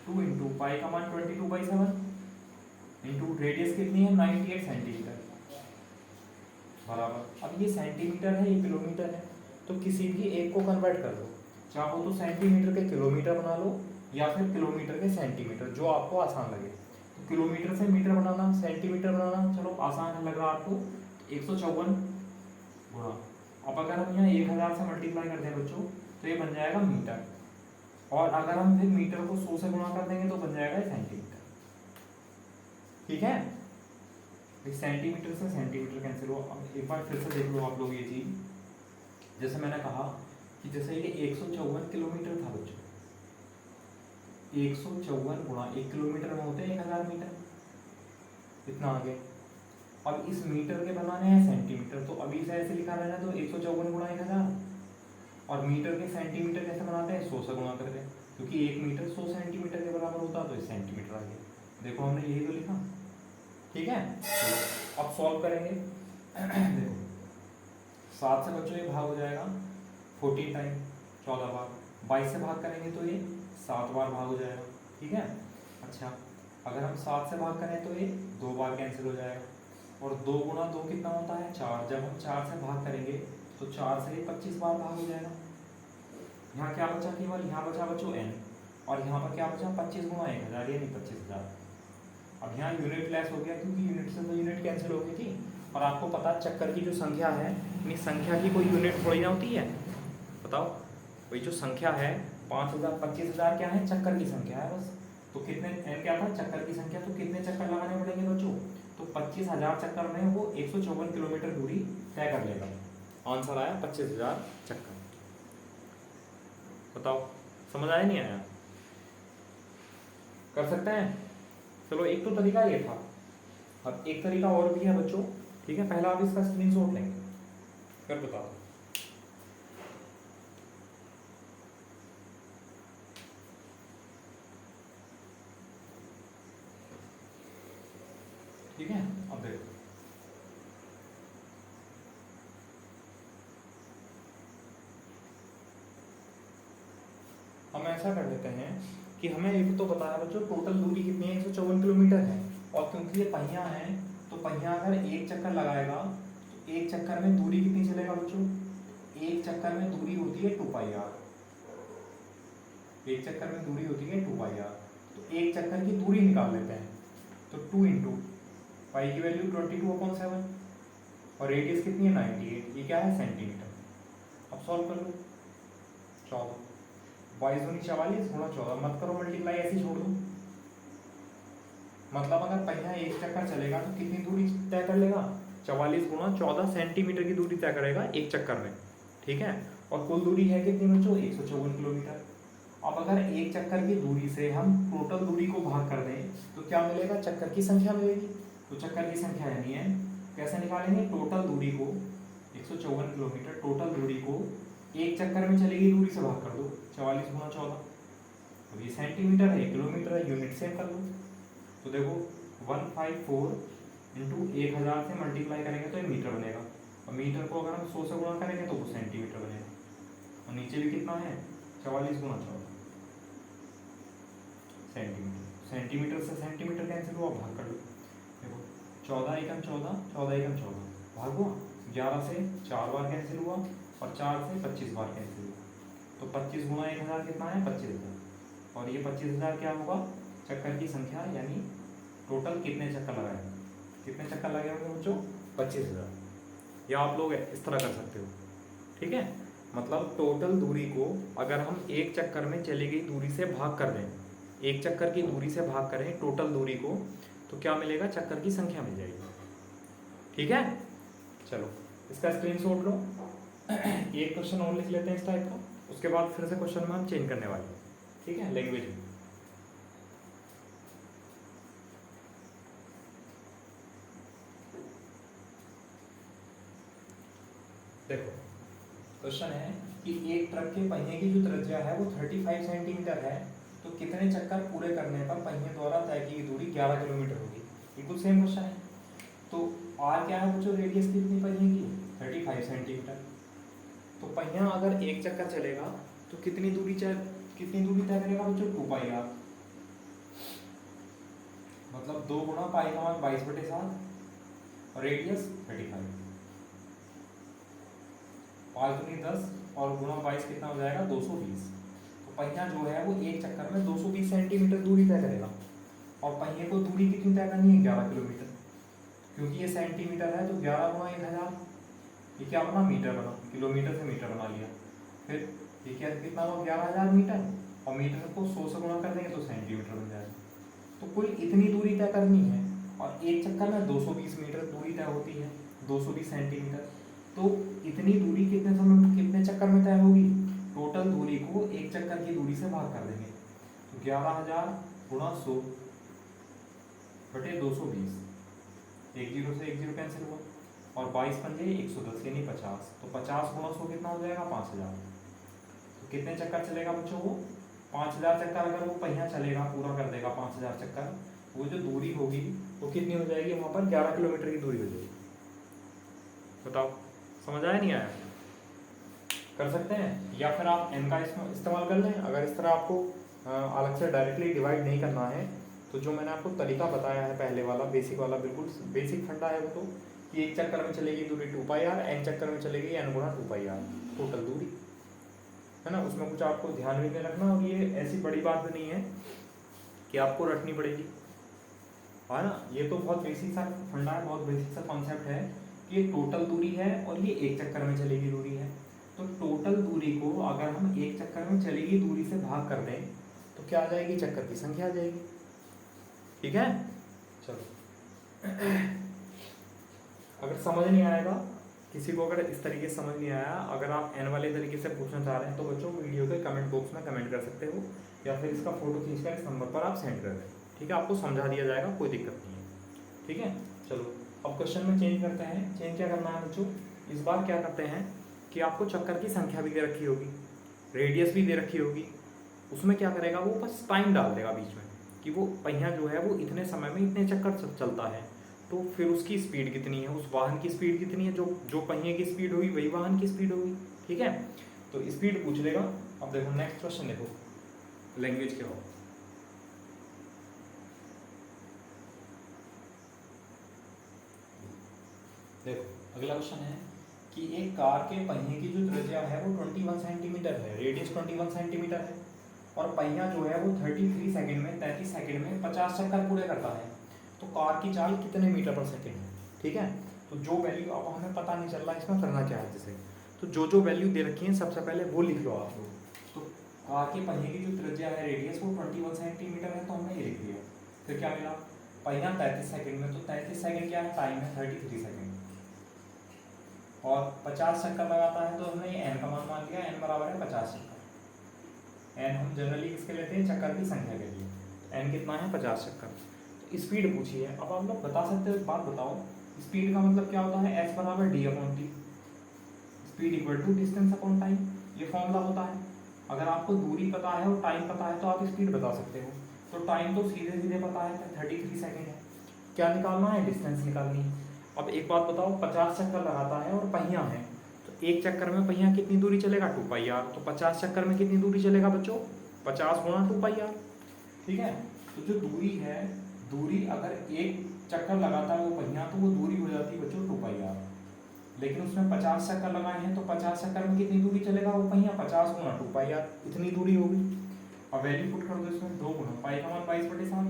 2 × पाई का मान 22/7 इंटू रेडियस कितनी है 98 सेंटीमीटर बराबर। अब ये सेंटीमीटर है ये किलोमीटर है, तो किसी भी एक को कन्वर्ट कर लो, चाहो तो सेंटीमीटर के किलोमीटर बना लो या फिर किलोमीटर के सेंटीमीटर, जो आपको आसान लगे। तो किलोमीटर से मीटर बनाना, सेंटीमीटर बनाना, चलो आसान लग रहा आपको, 154 गुणा, अब अगर हम यहाँ 1000 से मल्टीप्लाई कर दें बच्चों तो ये बन जाएगा मीटर, और अगर हम फिर मीटर को 100 से गुणा कर देंगे तो बन जाएगा सेंटीमीटर। ठीक है, सेंटीमीटर से सेंटीमीटर कैंसिल हो। अब एक बार फिर से देख लो आप लोग ये चीज, जैसे मैंने कहा कि जैसे ये 154 किलोमीटर था बच्चों, 154 गुणा 1 किलोमीटर में होते हैं 1000 मीटर, इतना आगे। अब इस मीटर के बनाने हैं सेंटीमीटर, तो अभी से ऐसे लिखा रहना, तो 154 गुणा 1000, और मीटर के सेंटीमीटर कैसे बनाते हैं 100 से गुणा करके, क्योंकि 1 मीटर 100 सेंटीमीटर के बराबर होता, तो सेंटीमीटर आ गया। देखो हमने यही तो लिखा। ठीक है, अब सॉल्व करेंगे। देखो 7 से बच्चों ये भाग हो जाएगा 14 टाइम 14 बार, 22 से भाग करेंगे तो ये 7 बार भाग हो जाएगा। ठीक है, अच्छा अगर हम 7 से भाग करें तो ये 2 बार कैंसिल हो जाएगा, और 2 गुणा 2 कितना होता है 4, जब हम 4 से भाग करेंगे तो 4 से ही 25 बार भाग हो जाएगा। यहाँ क्या बचा, केवल यहाँ बचा बच्चों n, और यहाँ पर क्या बचा 25 गुणा 1000 यानी 25,000। अब यहाँ यूनिट लेस हो गया क्योंकि यूनिट से तो यूनिट कैंसिल हो गई थी, और आपको पता चक्कर की जो संख्या है अपनी संख्या की कोई यूनिट थोड़ी ना होती है। बताओ वही जो संख्या है 5000 25,000 क्या है चक्कर की संख्या है बस। तो कितने n क्या था चक्कर की संख्या, तो कितने चक्कर लगाने पड़ेंगे बच्चों, तो 25,000 चक्कर में वो 154 किलोमीटर दूरी तय कर लेगा। आंसर आया 25,000 चक्कर। बताओ समझ आया नहीं आया, कर सकते हैं। चलो एक तो तरीका ये था, अब एक तरीका और भी है बच्चों। ठीक है, पहला आप इसका स्क्रीनशॉट लेंगे, कर बताओ। ठीक है, अब देखो हम ऐसा कर लेते हैं कि हमें एक तो बताया बच्चों टोटल दूरी कितनी है 154 किलोमीटर है, और क्योंकि ये पहिया है तो पहिया अगर एक चक्कर लगाएगा तो एक चक्कर में दूरी कितनी चलेगा बच्चों, एक चक्कर में दूरी होती है 2πr, एक चक्कर में दूरी होती है 2πr। तो एक चक्कर की दूरी निकाल लेते हैं, तो 2 × पाई की वैल्यू 22/7, और रेडियस कितनी है 98, ये क्या है सेंटीमीटर। अब सॉल्व कर लो, 14 22 दूनी 44 गुणा 14, मत करो मल्टीप्लाई, ऐसे छोड़ दो। मतलब अगर पहिया एक चक्कर चलेगा तो कितनी दूरी तय कर लेगा, 44 गुणा 14 सेंटीमीटर की दूरी तय करेगा एक चक्कर में। ठीक है, और कुल दूरी है कितनी बच्चों 154 किलोमीटर। अब अगर एक चक्कर की दूरी से हम टोटल दूरी को भाग कर दें तो क्या मिलेगा, चक्कर की संख्या मिलेगी। तो चक्कर की संख्या यानी है कैसे निकालेंगे, टोटल दूरी को 154 किलोमीटर, टोटल दूरी को एक चक्कर में चलेगी दूरी से भाग कर दो, 44 गुणा 14। अब ये सेंटीमीटर है किलोमीटर है, यूनिट सेम कर लो। तो देखो 154 इंटू 1000 से मल्टीप्लाई करेंगे तो ये मीटर बनेगा, और मीटर को अगर हम 100 से गुणा करेंगे तो वो सेंटीमीटर बनेगा। और नीचे भी कितना है 44 गुणा 14 सेंटीमीटर। सेंटीमीटर से सेंटीमीटर कैंसिल हुआ, भाग कर लो। देखो 14 एकम 14, 14 एकम 14, भाग हुआ। 11 से 4 बार कैंसिल हुआ और 4 से 25 बार कैंसिल हुआ। तो 25 गुणा 1000 कितना है 25,000, और ये 25,000 क्या होगा चक्कर की संख्या, यानी टोटल कितने चक्कर लगाए, कितने चक्कर लगे होंगे बच्चों 25,000। या आप लोग इस तरह कर सकते हो, ठीक है। मतलब टोटल दूरी को अगर हम एक चक्कर में चली गई दूरी से भाग कर दें, एक चक्कर की दूरी से भाग करें टोटल दूरी को, तो क्या मिलेगा चक्कर की संख्या मिल जाएगी, ठीक है। चलो इसका स्क्रीनशॉट लो। एक क्वेश्चन और लिख लेते हैं इस टाइप का, उसके बाद फिर से क्वेश्चन में हम चेंज करने वाले हैं, ठीक है, लैंग्वेज में। देखो क्वेश्चन है कि एक ट्रक के पहिए की जो त्रिज्या है वो 35 सेंटीमीटर है, तो कितने चक्कर पूरे करने पर पहिए द्वारा तय की दूरी 11 किलोमीटर होगी। बिल्कुल सेम क्वेश्चन है। तो आर क्या है बच्चों, रेडियस कितनी पहिए की 35 सेंटीमीटर। तो पहिया अगर एक चक्कर चलेगा तो कितनी दूरी तय करेगा बच्चों 2πr, मतलब 2 गुणा पाई का मान 22/7 और रेडियस 35, 5 दूनी 10 और गुणा 22 कितना हो जाएगा 220। तो पहिया जो है वो एक चक्कर में 220 सेंटीमीटर दूरी तय करेगा, और पहिए को दूरी कितनी तय करनी है 11 किलोमीटर, क्योंकि ये सेंटीमीटर है तो 11 गुणा 1000, ये क्या बना मीटर बना, किलोमीटर से मीटर बना लिया। फिर ये क्या कितना हुआ 11,000 मीटर, और मीटर को 100 से गुणा कर देंगे तो सेंटीमीटर बन जाएगा। तो कुल इतनी दूरी तय करनी है, और एक चक्कर में 220 मीटर दूरी तय होती है, 220 सेंटीमीटर। तो इतनी दूरी कितने समय कितने चक्कर में तय होगी, टोटल दूरी को एक चक्कर की दूरी से भाग कर देंगे। तो 11,000 गुणा 100 बटे 220, 1 0 से 1 0 कैंसिल हुआ, और 22 पंजे 110 यानी 50। तो 50 गुणा 100 कितना हो जाएगा 5000। तो कितने चक्कर चलेगा बच्चों वो 5000 चक्कर, अगर वो पहिया चलेगा पूरा कर देगा 5000 चक्कर, वो जो दूरी होगी वो कितनी हो जाएगी वहाँ पर 11 किलोमीटर की दूरी हो जाएगी। बताओ समझ आया नहीं आया, कर सकते हैं। या फिर आप n का इस्तेमाल कर लें, अगर इस तरह आपको अलग से डायरेक्टली डिवाइड नहीं करना है, तो जो मैंने आपको तरीका बताया है पहले वाला बेसिक वाला, बिल्कुल बेसिक फंडा है वो, तो कि एक चक्कर में चलेगी दूरी 2πr, n चक्कर में चलेगी n गुणा 2πr टोटल दूरी, है ना। उसमें कुछ आपको ध्यान भी नहीं रखना, और ये ऐसी बड़ी बात भी नहीं है कि आपको रटनी पड़ेगी, है ना। ये तो बहुत बेसिक सा फंडा है, बहुत बेसिक सा कॉन्सेप्ट है कि ये टोटल दूरी है और ये एक चक्कर में चलेगी दूरी है। तो टोटल दूरी को अगर हम एक चक्कर में चलेगी दूरी से भाग कर दें तो क्या आ जाएगी, चक्कर की संख्या आ जाएगी, ठीक है। चलो अगर समझ नहीं आएगा किसी को, अगर इस तरीके से समझ नहीं आया, अगर आप एन वाले तरीके से पूछना चाह रहे हैं तो बच्चों वीडियो के कमेंट बॉक्स में कमेंट कर सकते हो, या फिर इसका फोटो खींचकर इस नंबर पर आप सेंड कर दें, ठीक है। आपको समझा दिया जाएगा, कोई दिक्कत नहीं है, ठीक है। चलो अब क्वेश्चन में चेंज करते हैं। चेंज क्या करना है बच्चों, इस बार क्या करते हैं कि आपको चक्कर की संख्या भी दे रखी होगी, रेडियस भी दे रखी होगी, उसमें क्या करेगा वो बस टाइम डाल देगा बीच में कि वो पहिया जो है वो इतने समय में इतने चक्कर चलता है, तो फिर उसकी स्पीड कितनी है, उस वाहन की स्पीड कितनी है, जो पहिए की स्पीड होगी वही वाहन की स्पीड होगी, ठीक है। तो स्पीड पूछ लेगा। अब देखो नेक्स्ट क्वेश्चन, देखो लैंग्वेज क्या हो। देखो अगला क्वेश्चन है कि एक कार के पहिए की जो त्रिज्या है वो 21 सेंटीमीटर है, रेडियस 21 सेंटीमीटर है, और पहिया जो है वो 33 सेकंड में 33 सेकंड में 50 चक्कर पूरे करता है। तो कार की चाल कितने मीटर पर सेकंड है, ठीक है। तो जो वैल्यू, अब हमें पता नहीं चल रहा इसमें करना क्या है, जैसे तो जो वैल्यू दे रखी है सबसे पहले वो लिख लो आप लोग। तो कार के पहिए की जो त्रिज्या है रेडियस वो 21 सेंटीमीटर है, तो हमने ये लिख लिया। फिर क्या मिला, पहिया 33 सेकंड में, तो 33 सेकंड क्या है, टाइम है 33 सेकंड, और 50 चक्कर लगाता है, तो हमने ये n का मान मान लिया, n बराबर है 50 चक्कर। n हम जनरली किसके लेते हैं, चक्कर की संख्या के लिए, n कितना है 50 चक्कर। तो स्पीड पूछी है, अब आप लोग बता सकते हो, एक बात बताओ, स्पीड का मतलब क्या होता है, s बराबर d/t, speed equal to distance upon time, ये फॉर्मूला होता है। अगर आपको दूरी पता है और टाइम पता है तो आप स्पीड बता सकते हो। तो टाइम तो सीधे सीधे पता है 33 सेकेंड है। क्या निकालना है? डिस्टेंस निकालनी है। अब एक बात बताओ, 50 चक्कर लगाता है और पहिया है, तो एक चक्कर में पहिया कितनी दूरी चलेगा? 2πr। तो 50 चक्कर में कितनी दूरी चलेगा बच्चों? 50 गुणा 2πr। ठीक है, तो जो दूरी है, दूरी अगर एक चक्कर लगाता है वो पहिया तो वो दूरी हो जाती है बच्चों 2πr। लेकिन उसमें 50 चक्कर लगाए हैं तो 50 चक्कर में कितनी दूरी चलेगा वो पहिया? 50 गुणा 2πr, इतनी दूरी होगी। अब वैल्यू पुट कर दो इसमें, 2 गुणा पाई का मान 22/7।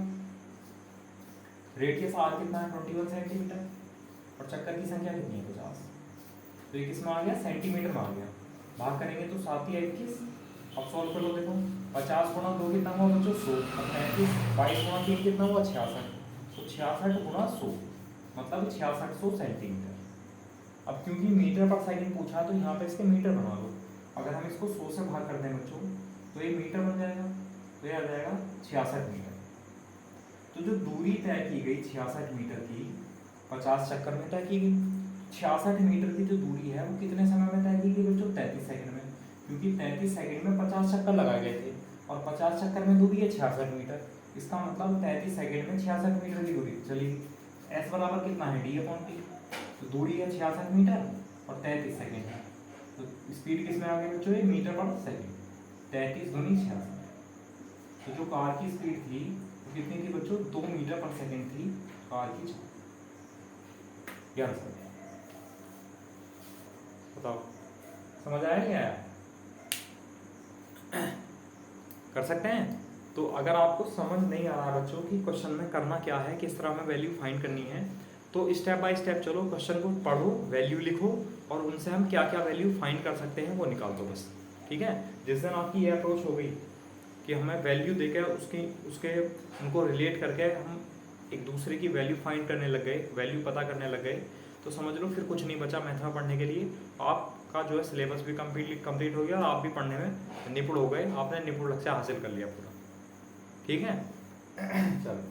रेडियस आर कितना है? 21 सेंटीमीटर। और चक्कर की संख्या कितनी है? 50। तो ये किस में आ गया? सेंटीमीटर में आ गया। भाग करेंगे तो 7 या 21। अब सॉल्व कर लो, देखो 50 गुणा 2 कितना हुआ बच्चों? 100। अब 35, 22 गुणा 3 कितना हुआ? 66। तो 66 गुणा 100 मतलब 6600 सेंटीमीटर। अब क्योंकि मीटर पर सेकंड पूछा तो यहाँ पे इसके मीटर बना लो। अगर हम इसको 100 से भाग कर दें बच्चों तो ये मीटर बन जाएगा, तो ये आ जाएगा 66 मीटर। तो जो दूरी तय की गई 66 मीटर की, 50 चक्कर में तय की गई। 66 मीटर की जो दूरी है वो कितने समय में तय की गई बच्चों? 33 सेकंड में, क्योंकि 33 सेकंड में 50 चक्कर लगाए गए थे और 50 चक्कर में दूरी है 66 मीटर। इसका मतलब 33 सेकंड में 66 मीटर की दूरी चली। एस बराबर कितना है? d/t। तो दूरी है 66 मीटर और 33 सेकंड है, तो स्पीड किस में आ गई बच्चों? मीटर पर सेकंड। 33 दूनी 66। तो जो कार की स्पीड थी वो कितनी थी बच्चों? 2 मीटर पर सेकंड थी कार की। आंसर बताओ, समझ आया नहीं आया? कर सकते हैं। तो अगर आपको समझ नहीं आ रहा बच्चों कि क्वेश्चन में करना क्या है, किस तरह में वैल्यू फाइंड करनी है, तो स्टेप बाय स्टेप चलो, क्वेश्चन को पढ़ो, वैल्यू लिखो और उनसे हम क्या क्या वैल्यू फाइंड कर सकते हैं वो निकाल दो बस। ठीक है, जिस दिन आपकी ये अप्रोच हो गई कि हमें वैल्यू देकर उसके उनको रिलेट करके हम एक दूसरे की वैल्यू फाइंड करने लग गए, वैल्यू पता करने लग गए, तो समझ लो फिर कुछ नहीं बचा मैथ में पढ़ने के लिए। आपका जो है सिलेबस भी कंप्लीट हो गया और आप भी पढ़ने में निपुण हो गए, आपने निपुण लक्ष्य हासिल कर लिया पूरा। ठीक है चलो,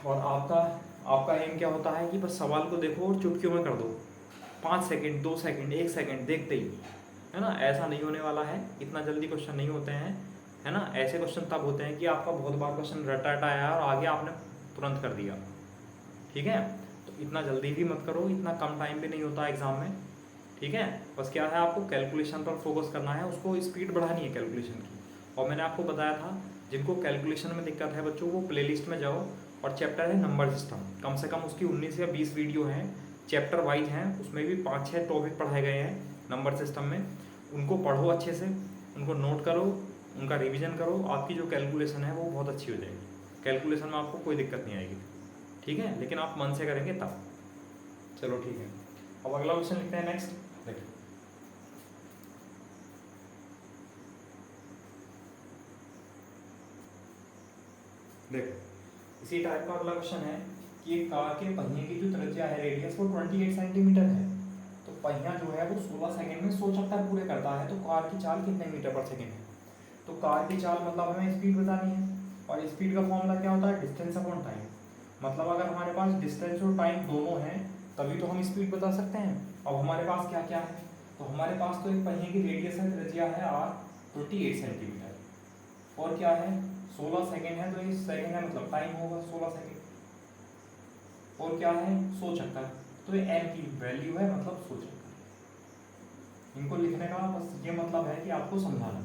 और आपका एम क्या होता है कि बस सवाल को देखो और चुटकियों में कर दो, 5 सेकंड 2 सेकंड 1 सेकंड देखते ही, है ना। ऐसा नहीं होने वाला है, इतना जल्दी क्वेश्चन नहीं होते हैं, है ना। ऐसे क्वेश्चन तब होते हैं कि आपका बहुत बार क्वेश्चन रटा आया और आगे आपने तुरंत कर दिया। ठीक है, तो इतना जल्दी भी मत करो, इतना कम टाइम भी नहीं होता एग्जाम में। ठीक है, बस क्या है, आपको कैलकुलेशन पर फोकस करना है, उसको स्पीड बढ़ानी है कैलकुलेशन की। और मैंने आपको बताया था जिनको कैलकुलेशन में दिक्कत है बच्चों, वो प्लेलिस्ट में जाओ और चैप्टर है नंबर सिस्टम, कम से कम उसकी 19 या 20 वीडियो हैं, चैप्टर वाइज हैं, उसमें भी 5-6 टॉपिक पढ़ाए गए हैं नंबर सिस्टम में। उनको पढ़ो अच्छे से, उनको नोट करो, उनका रिवीजन करो, आपकी जो कैलकुलेशन है वो बहुत अच्छी हो जाएगी। कैलकुलेशन में आपको कोई दिक्कत नहीं आएगी। ठीक है, लेकिन आप मन से करेंगे तब। चलो ठीक है, अब अगला क्वेश्चन लिखते हैं। नेक्स्ट देखिए, इसी टाइप का अगला क्वेश्चन है कि एक कार के पहिए की जो त्रिज्या है, रेडियस, वो 28 सेंटीमीटर है। तो पहिया जो है वो 16 सेकंड में 100 चक्कर पूरे करता है, तो कार की चाल कितने मीटर पर सेकंड है? तो कार की चाल मतलब हमें स्पीड बतानी है, और स्पीड का फॉर्मूला क्या होता है? Distance upon time. मतलब अगर हमारे पास डिस्टेंस और टाइम दोनों हैं तभी तो हम स्पीड बता सकते हैं। अब हमारे पास क्या क्या है? तो हमारे पास तो एक पहिए की रेडियस है, त्रिज्या है r 28 सेंटीमीटर, और क्या है 16 सेकंड है, तो ये सेकंड है मतलब टाइम होगा 16 सेकंड, और क्या है 100 चक्कर, तो ये m की वैल्यू है मतलब 100 चक्कर। इनको लिखने का बस ये मतलब है कि आपको समझाना,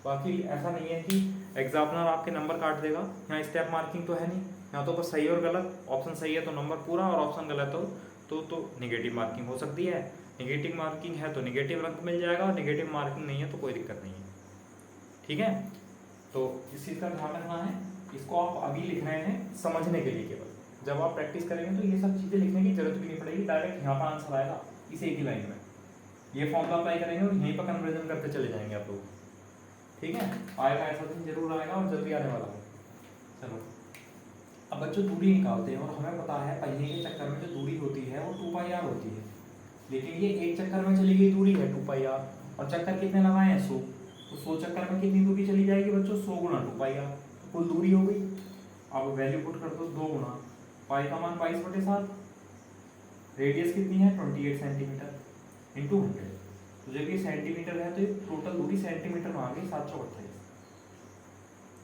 बाकी ऐसा नहीं है कि एग्जामिनर आपके नंबर काट देगा। यहाँ स्टेप मार्किंग तो है नहीं, यहाँ तो बस सही और गलत, ऑप्शन सही है तो नंबर पूरा और ऑप्शन गलत हो तो निगेटिव मार्किंग हो सकती है। निगेटिव मार्किंग है तो निगेटिव अंक मिल जाएगा, और निगेटिव मार्किंग नहीं है तो कोई दिक्कत नहीं है। ठीक है, तो इस चीज़ का ध्यान रखना है। इसको आप अभी लिख रहे हैं समझने के लिए केवल, जब आप प्रैक्टिस करेंगे तो ये सब चीज़ें लिखने की जरूरत भी नहीं पड़ेगी, डायरेक्ट यहाँ पर आंसर आएगा इस एक ही लाइन में। ये फॉर्मूला अप्लाई करेंगे और यहीं पर कन्वर्जन करते चले जाएंगे आप लोग। ठीक है, आएगा, ऐसा दिन जरूर आएगा और जल्दी आने वाला है। चलो, अब बच्चों दूरी निकालते हैं, और हमें पता है पहिए के चक्कर में जो दूरी होती है वो 2πr होती है, लेकिन ये एक चक्कर में चली गई दूरी है 2πr, और चक्कर कितने लगाए हैं 100, तो 100 चक्कर में कितनी दूरी चली जाएगी बच्चों? 100 गुणा 2πr, तो कुल दूरी हो गई। अब वैल्यू पुट कर दो, 2 गुणा पाई का मान 22/7, रेडियस कितनी है 28 सेंटीमीटर इंटू 100, तो जब ये सेंटीमीटर है तो ये टोटल दूरी सेंटीमीटर में आ गई 728।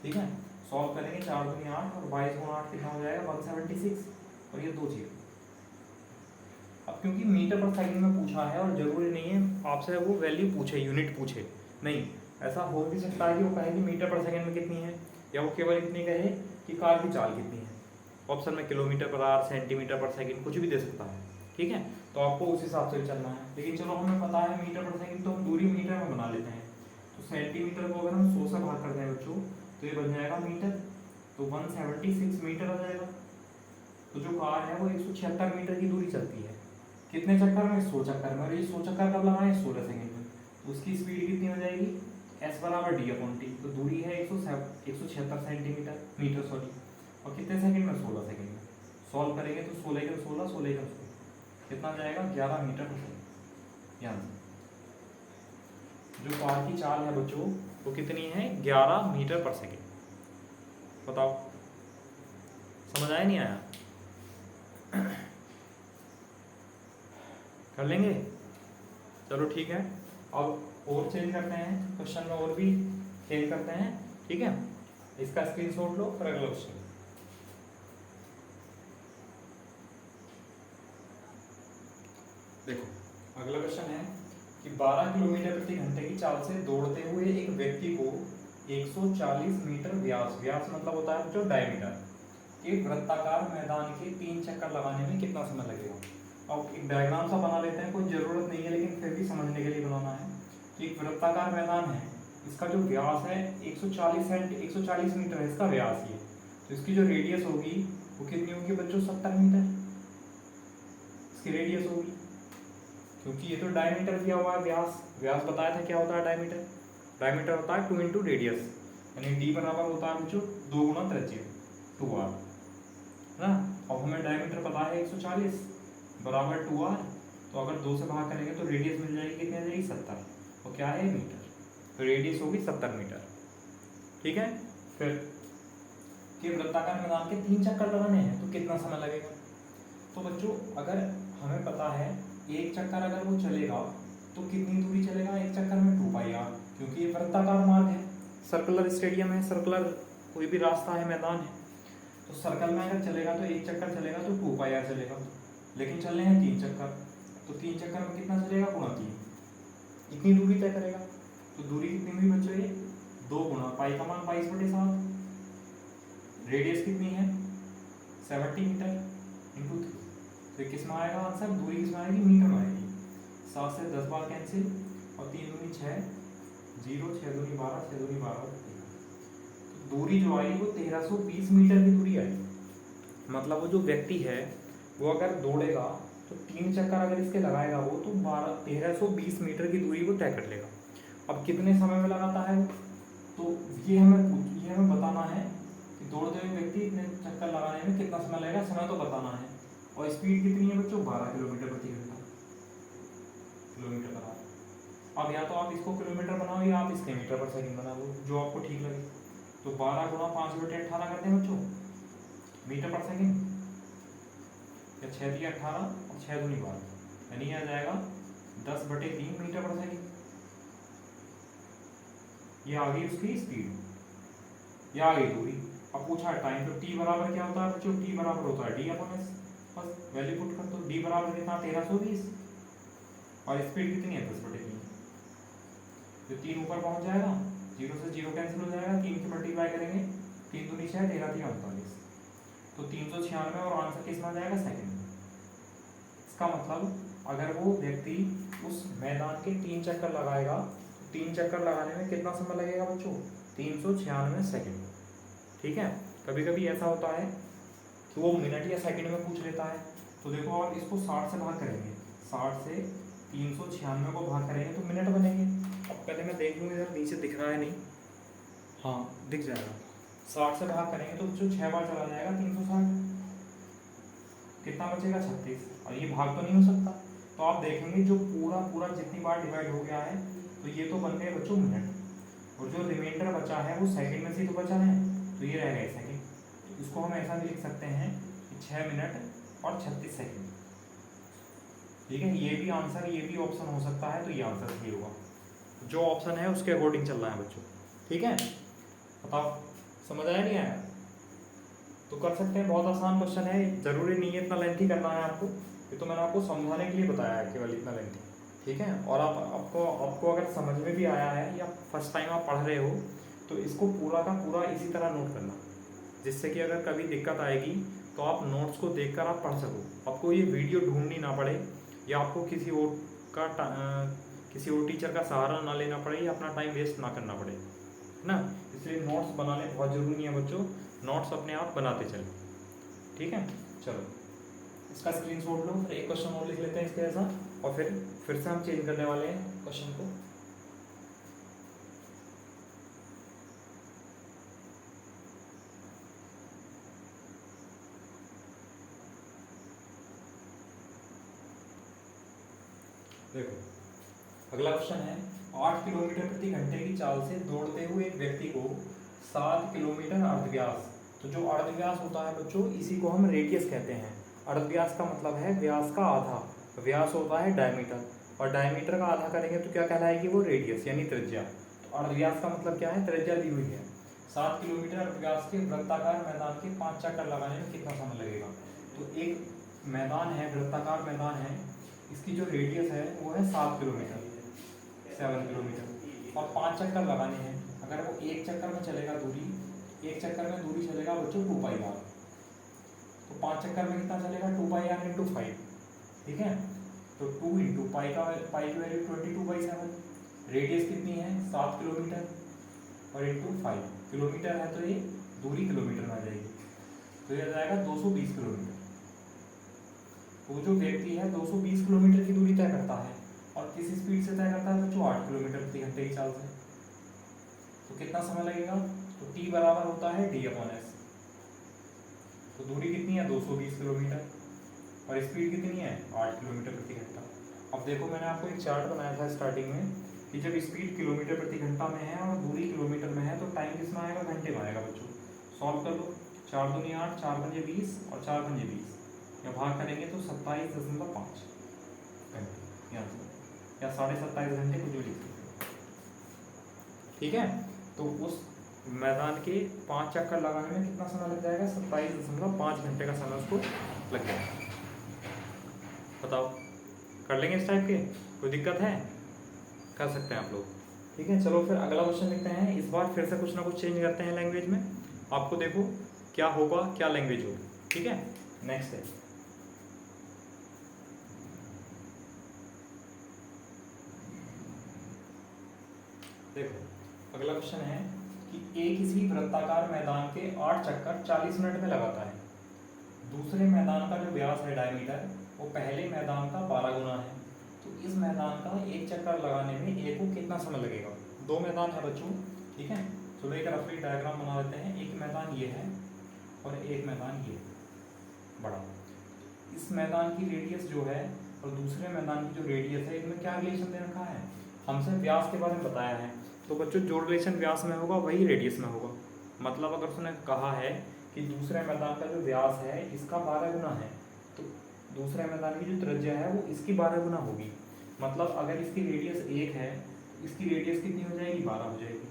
ठीक है, सॉल्व करेंगे 4 दूनी 8 और 22 गुणा 8 कितना हो जाएगा 176 और ये 2 जीरो। अब क्योंकि मीटर पर सेकंड में पूछा है और जरूरी नहीं है आपसे वो वैल्यू पूछे, यूनिट पूछे, नहीं, ऐसा हो भी सकता है कि वो कहे कि मीटर पर सेकंड में कितनी है, या वो केवल इतनी कहे कि कार की चाल कितनी है। ऑप्शन में किलोमीटर पर आवर, सेंटीमीटर पर सेकंड कुछ भी दे सकता है, ठीक है, तो आपको उस हिसाब से चलना है। लेकिन चलो हमें पता है मीटर पर सेकंड, तो हम दूरी मीटर में बना लेते हैं। तो सेंटीमीटर को अगर हम 100 से भाग करते हैं बच्चों तो ये बन जाएगा मीटर, तो 176 मीटर आ जाएगा। तो जो कार है वो 176 मीटर की दूरी चलती है, कितने चक्कर में, 100 चक्कर में, और ये 100 चक्कर कब लगाए, 16 सेकंड में। तो उसकी स्पीड कितनी हो जाएगी, s बराबर d/t। तो दूरी है 176 सेंटीमीटर मीटर सॉरी, और कितने सेकंड में, 16 सेकंड में। सॉल्व करेंगे तो 16 के 16 16 के 16 कितना जाएगा, 11 मीटर पर सेकंड। यहाँ जो कार की चाल है बच्चों वो कितनी है, 11 मीटर पर सेकंड। बताओ समझ आया नहीं आया? कर लेंगे, चलो ठीक है। अब और चेंज करते हैं क्वेश्चन में, और भी चेंज करते हैं, ठीक है। इसका स्क्रीनशॉट लो फिर अगला क्वेश्चन। देखो अगला क्वेश्चन है कि 12 किलोमीटर प्रति घंटे की चाल से दौड़ते हुए एक व्यक्ति को 140 मीटर व्यास, व्यास मतलब होता है जो डायमीटर, के वृत्ताकार मैदान के 3 चक्कर लगाने में कितना समय लगेगा। अब एक डायग्राम सा बना लेते हैं, कोई जरूरत नहीं है लेकिन फिर भी समझने के लिए बनाना है कि एक वृत्ताकार मैदान है, इसका जो व्यास है 140 मीटर है इसका व्यास ये, तो इसकी जो रेडियस होगी वो कितनी होगी बच्चों, 70 मीटर इसकी रेडियस होगी, क्योंकि ये तो डायमीटर दिया हुआ है। व्यास, व्यास बताया था क्या होता है डायमीटर, डायमीटर होता है 2 इंटू रेडियस, यानी डी बराबर होता है बच्चों 2 गुना त्रिज्या 2r ना। अब हमें डायमीटर पता है 140 बराबर 2r, तो अगर 2 से भाग करेंगे तो रेडियस मिल जाएगी, कितनी आ जाएगी 70, और क्या है मीटर, तो रेडियस होगी 70 मीटर, ठीक है। फिर कि वृत्ताकार मैदान के 3 चक्कर लगाने हैं तो कितना समय लगेगा। तो बच्चों अगर हमें पता है एक चक्कर अगर वो चलेगा तो कितनी दूरी चलेगा, एक चक्कर में 2πr, क्योंकि ये वृत्ताकार मार्ग है, सर्कुलर स्टेडियम है, सर्कुलर कोई भी रास्ता है, मैदान है, तो सर्कल में अगर चलेगा तो एक चक्कर चलेगा तो 2πr चलेगा, लेकिन चलने हैं 3 चक्कर, तो 3 चक्कर में कितना चलेगा, गुणा 3, इतनी दूरी तय करेगा। तो दूरी कितनी हुई बच्चों, ये 2 गुणा पाई का मान 22/7, रेडियस कितनी है 70 मीटर इंटू 3, तो किस में आएगा आंसर, दूरी किस में आएगी, मीटर में आएगी। 7 से 10 बार कैंसिल, और 3 दूनी 6, 0 6 दूनी 12, 6 दूनी 12, दूरी जो आई वो 1320 मीटर की दूरी आई। मतलब वो जो व्यक्ति है वो अगर दौड़ेगा तो 3 चक्कर अगर इसके लगाएगा वो तो 1320 मीटर की दूरी को तय कर लेगा। अब कितने समय में लगाता है, तो ये हमें बताना है कि दौड़ते हुए व्यक्ति इतने चक्कर लगाने में कितना समय लगेगा, समय तो बताना है। और स्पीड कितनी है बच्चों, 12 किलोमीटर प्रति घंटा, किलोमीटर पर आवर। अब या तो आप इसको किलोमीटर बनाओ या आप इसके मीटर पर सेकंड बनाओ, जो आपको ठीक लगे। तो 12 गुणा 5/18 करते हैं बच्चों मीटर पर सेकंड, या 6 दिया 18 और 6 दूनी 12, यानी आ जाएगा 10/3 मीटर पर सेकंड। ये आ गई उसकी स्पीड, ये आ गई दूरी। अब पूछा है टाइम, तो टी बराबर क्या होता है बच्चों, टी बराबर होता है d/s, बस वैल्यू पुट कर दो, d बराबर कितना 1320, और स्पीड कितनी है 10/3, जो 3 ऊपर पहुंच जाएगा, 0 से 0 कैंसिल हो जाएगा, 3 की मल्टीप्लाई करेंगे, 3 दूनी 6, 13 3 48, तो 396, और आंसर किस में आ जाएगा, सेकंड में। इसका मतलब अगर वो व्यक्ति उस मैदान के 3 चक्कर लगाएगा, 3 चक्कर लगाने में कितना समय लगेगा बच्चों, 396 सेकंड, ठीक है। कभी कभी ऐसा होता है कि वो मिनट या सेकंड में पूछ लेता है, तो देखो आप इसको 60 से भाग करेंगे, 60 से 396 को भाग करेंगे तो मिनट बनेंगे। अब पहले मैं देख लूँ इधर नीचे दिख रहा है नहीं, हाँ दिख जाएगा। 60 से भाग करेंगे तो जो 6 बार चला जाएगा 360, कितना बचेगा 36, और ये भाग तो नहीं हो सकता, तो आप देखेंगे जो पूरा जितनी बार डिवाइड हो गया है तो ये तो बन गए बच्चों मिनट, और जो रिमाइंडर बचा है वो सेकंड में से तो बचा है, तो ये रह गए सेकंड। तो इसको हम ऐसा भी लिख सकते हैं कि 6 मिनट और 36 सेकंड, ठीक है। ये भी आंसर, ये भी ऑप्शन हो सकता है, तो ये आंसर सही होगा, जो ऑप्शन है उसके अकॉर्डिंग चल रहा है बच्चों, ठीक है। बताओ समझ आया नहीं आया? तो कर सकते हैं, बहुत आसान क्वेश्चन है, जरूरी नहीं है इतना लेंथी करना है आपको, ये तो मैंने आपको समझाने के लिए बताया है केवल इतना लेंथी। ठीक है, और आपको अगर समझ में भी आया है या फर्स्ट टाइम आप पढ़ रहे हो तो इसको पूरा का पूरा इसी तरह नोट करना, जिससे कि अगर कभी दिक्कत आएगी तो आप नोट्स को देखकर आप पढ़ सको, आपको ये वीडियो ढूंढनी ना पड़े, या आपको किसी और टीचर का सहारा ना लेना पड़े, या अपना टाइम वेस्ट ना करना पड़े, है ना। इसलिए नोट्स बनाने बहुत ज़रूरी है बच्चों, नोट्स अपने आप बनाते चलें। ठीक है, चलो इसका स्क्रीनशॉट लो, फिर एक क्वेश्चन और लिख लेते हैं इसके जैसा, और फिर से हम चेंज करने वाले हैं क्वेश्चन को। देखो अगला क्वेश्चन है, 8 किलोमीटर प्रति घंटे की चाल से दौड़ते हुए एक व्यक्ति को 7 किलोमीटर अर्धव्यास, तो जो अर्धव्यास होता है बच्चों इसी को हम रेडियस कहते हैं। अर्धव्यास का मतलब है व्यास का आधा, व्यास होता है डायमीटर, और डायमीटर का आधा करेंगे तो क्या कहलाएगी वो, रेडियस यानी त्रिज्या। तो अर्धव्यास का मतलब क्या है, त्रिज्या दी हुई है। 7 किलोमीटर अर्धव्यास के वृत्ताकार मैदान के 5 चक्कर लगाने में कितना समय लगेगा। तो एक मैदान है, वृत्ताकार मैदान है, इसकी जो रेडियस है वो है 7 किलोमीटर, 7 किलोमीटर, और 5 चक्कर लगाने हैं। अगर वो एक चक्कर में चलेगा दूरी, एक चक्कर में दूरी चलेगा बच्चों 2πr, तो 5 चक्कर में कितना चलेगा, 2πr इंटू 5। ठीक है, तो 2 इंटू पाई की वैल्यू 22/7, रेडियस कितनी है 7 किलोमीटर, और इंटू 5 किलोमीटर है तो ये दूरी किलोमीटर में आ जाएगी, तो ये आ जाएगा 220 किलोमीटर। वो जो व्यक्ति है 220 किलोमीटर की दूरी तय करता है, और किस स्पीड से तय करता है बच्चों, 8 किलोमीटर प्रति घंटे की चाल से। तो कितना समय लगेगा, तो t बराबर होता है d/s। तो दूरी कितनी है 220 किलोमीटर, और स्पीड कितनी है 8 किलोमीटर प्रति घंटा। अब देखो मैंने आपको एक चार्ट बनाया था स्टार्टिंग में कि जब स्पीड किलोमीटर प्रति घंटा में है और दूरी किलोमीटर में है तो टाइम किसमें आएगा, घंटे में आएगा बच्चों। सॉल्व कर लो, 4 दूनी 8, 4 पंजे 20 और 4 पंजे 20, या भाग करेंगे तो 27.5 घंटे, या 27.5 घंटे कुछ भी लिख सकते। ठीक है, तो उस मैदान के 5 चक्कर लगाने में कितना समय लग जाएगा, 27.5 घंटे का समय उसको लग जाएगा। बताओ, कर लेंगे इस टाइप के, कोई दिक्कत है, कर सकते हैं आप लोग। ठीक है, चलो फिर अगला क्वेश्चन लिखते हैं। इस बार फिर से कुछ ना कुछ चेंज करते हैं लैंग्वेज में, आपको देखो क्या होगा, क्या लैंग्वेज होगी। ठीक है, नेक्स्ट है, देखो अगला क्वेश्चन है कि एक किसी वृत्ताकार मैदान के 8 चक्कर 40 मिनट में लगाता है। दूसरे मैदान का जो व्यास है डायमीटर वो पहले मैदान का 12 गुना है, तो इस मैदान का एक चक्कर लगाने में ए को कितना समय लगेगा। दो मैदान है बच्चों, ठीक है, चलो एक रफली डायग्राम बना लेते हैं। एक मैदान ये है और एक मैदान ये बड़ा। इस मैदान की रेडियस जो है और दूसरे मैदान की जो रेडियस है, इनमें क्या रिलेशन दे रखा है, हमसे व्यास के बारे में बताया है। तो बच्चों जो रिलेशन व्यास में होगा वही रेडियस में होगा। मतलब अगर उसने कहा है कि दूसरे मैदान का जो व्यास है इसका 12 गुना है, तो दूसरे मैदान की जो त्रिज्या है वो इसकी 12 गुना होगी। मतलब अगर इसकी रेडियस 1 है, इसकी रेडियस कितनी हो जाएगी, 12 हो जाएगी।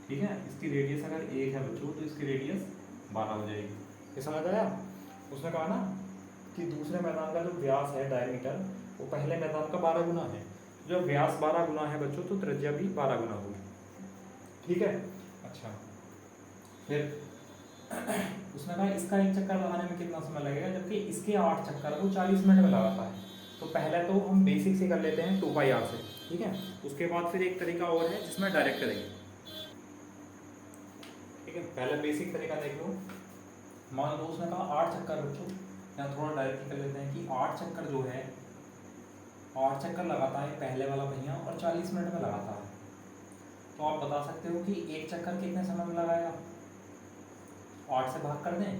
ठीक है, इसकी रेडियस अगर 1 है बच्चों तो इसकी रेडियस 12 हो जाएगी। ये समझ आया। उसने कहा ना कि दूसरे मैदान का जो व्यास है डायमीटर वो पहले मैदान का 12 गुना है। जब व्यास 12 गुना है बच्चों तो त्रिज्या भी 12 गुना होगी। ठीक है, अच्छा फिर उसने कहा इसका एक चक्कर लगाने में कितना समय लगेगा, जबकि इसके 8 चक्कर वो 40 मिनट में लगाता है। तो पहले तो हम बेसिक से कर लेते हैं 2πr से, ठीक है। उसके बाद फिर एक तरीका और है जिसमें डायरेक्ट करेंगे। ठीक है, पहले बेसिक तरीका देख लो। मान लो उसने कहा 8 चक्कर बच्चों, या थोड़ा डायरेक्ट कर लेते हैं कि 8 चक्कर जो है 8 चक्कर लगाता है पहले वाला भैया और 40 मिनट में लगाता है। तो आप बता सकते हो कि एक चक्कर कितने समय में लगाएगा। 8 से भाग कर दें,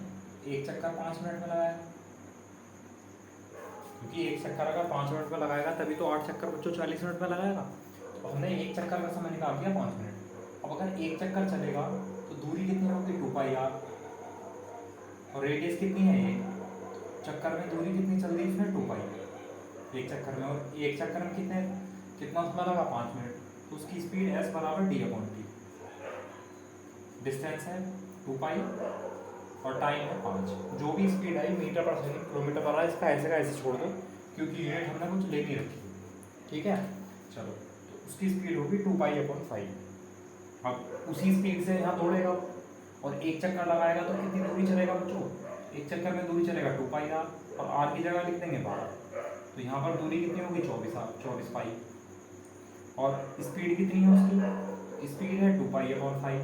एक चक्कर 5 मिनट में लगाएगा, क्योंकि एक चक्कर अगर 5 मिनट में लगाएगा तभी तो 8 चक्कर बच्चों 40 मिनट में लगाएगा। तो हमने एक चक्कर का समय निकाल दिया 5 मिनट। अब अगर एक चक्कर चलेगा तो दूरी कितनी होगी 2πr, और रेडियस कितनी है, एक चक्कर में दूरी कितनी चल रही है इसमें 2π एक चक्कर में, और एक चक्कर में कितना समय लगा 5 मिनट। तो उसकी स्पीड s बराबर d/t, डिस्टेंस है 2 पाई, और टाइम है 5। जो भी स्पीड आई मीटर पर सेकंड किलोमीटर पर आई, इसका ऐसे का ऐसे छोड़ दो क्योंकि यूनिट हमने कुछ ले नहीं रखी। ठीक है, चलो तो उसकी स्पीड होगी 2 पाई अपॉन 5। अब उसी स्पीड से यहाँ दौड़ेगा और एक चक्कर लगाएगा तो कितनी दूरी चलेगा बच्चों? एक चक्कर में दूरी चलेगा 2 पाई आर, और आर की जगह लिख देंगे 12। तो यहाँ पर दूरी कितनी होगी? 24 पाई। और स्पीड कितनी है उसकी? स्पीड है 2 पाई अपॉन 5।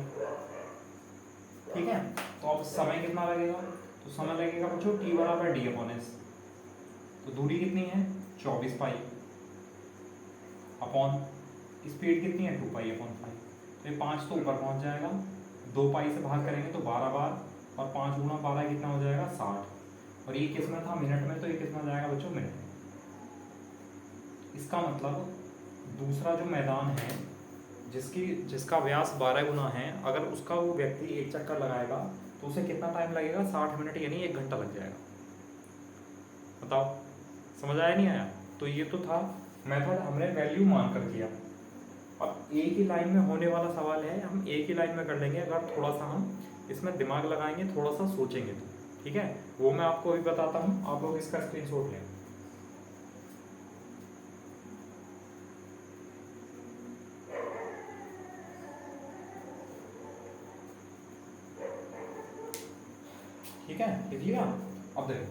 ठीक है, तो अब समय कितना लगेगा? तो समय लगेगा बच्चों t बराबर डी अपॉन एस। तो दूरी कितनी है? 24 पाई अपॉन स्पीड कितनी है? 2 पाई अपॉन 5। तो ये 5 तो ऊपर पहुंच जाएगा, 2 पाई से भाग करेंगे तो 12 बार, और 5 गुना 12 कितना हो जाएगा? 60। और ये किस में था? मिनट में। तो ये किस में जाएगा बच्चों? मिनट में। इसका मतलब दूसरा जो मैदान है जिसका व्यास 12 गुना है, अगर उसका वो व्यक्ति एक चक्कर लगाएगा तो उसे कितना टाइम लगेगा? 60 मिनट, यानी 1 घंटा लग जाएगा। बताओ समझ आया नहीं आया? तो ये तो था मेथड, हमने वैल्यू मान कर किया। अब एक ही लाइन में होने वाला सवाल है, हम एक ही लाइन में कर लेंगे अगर थोड़ा सा हम इसमें दिमाग लगाएंगे, थोड़ा सा सोचेंगे तो। ठीक है, वो मैं आपको अभी बताता हूँ, आप लोग इसका स्क्रीनशॉट लें। ठीक है, लिख लिया? अब देखो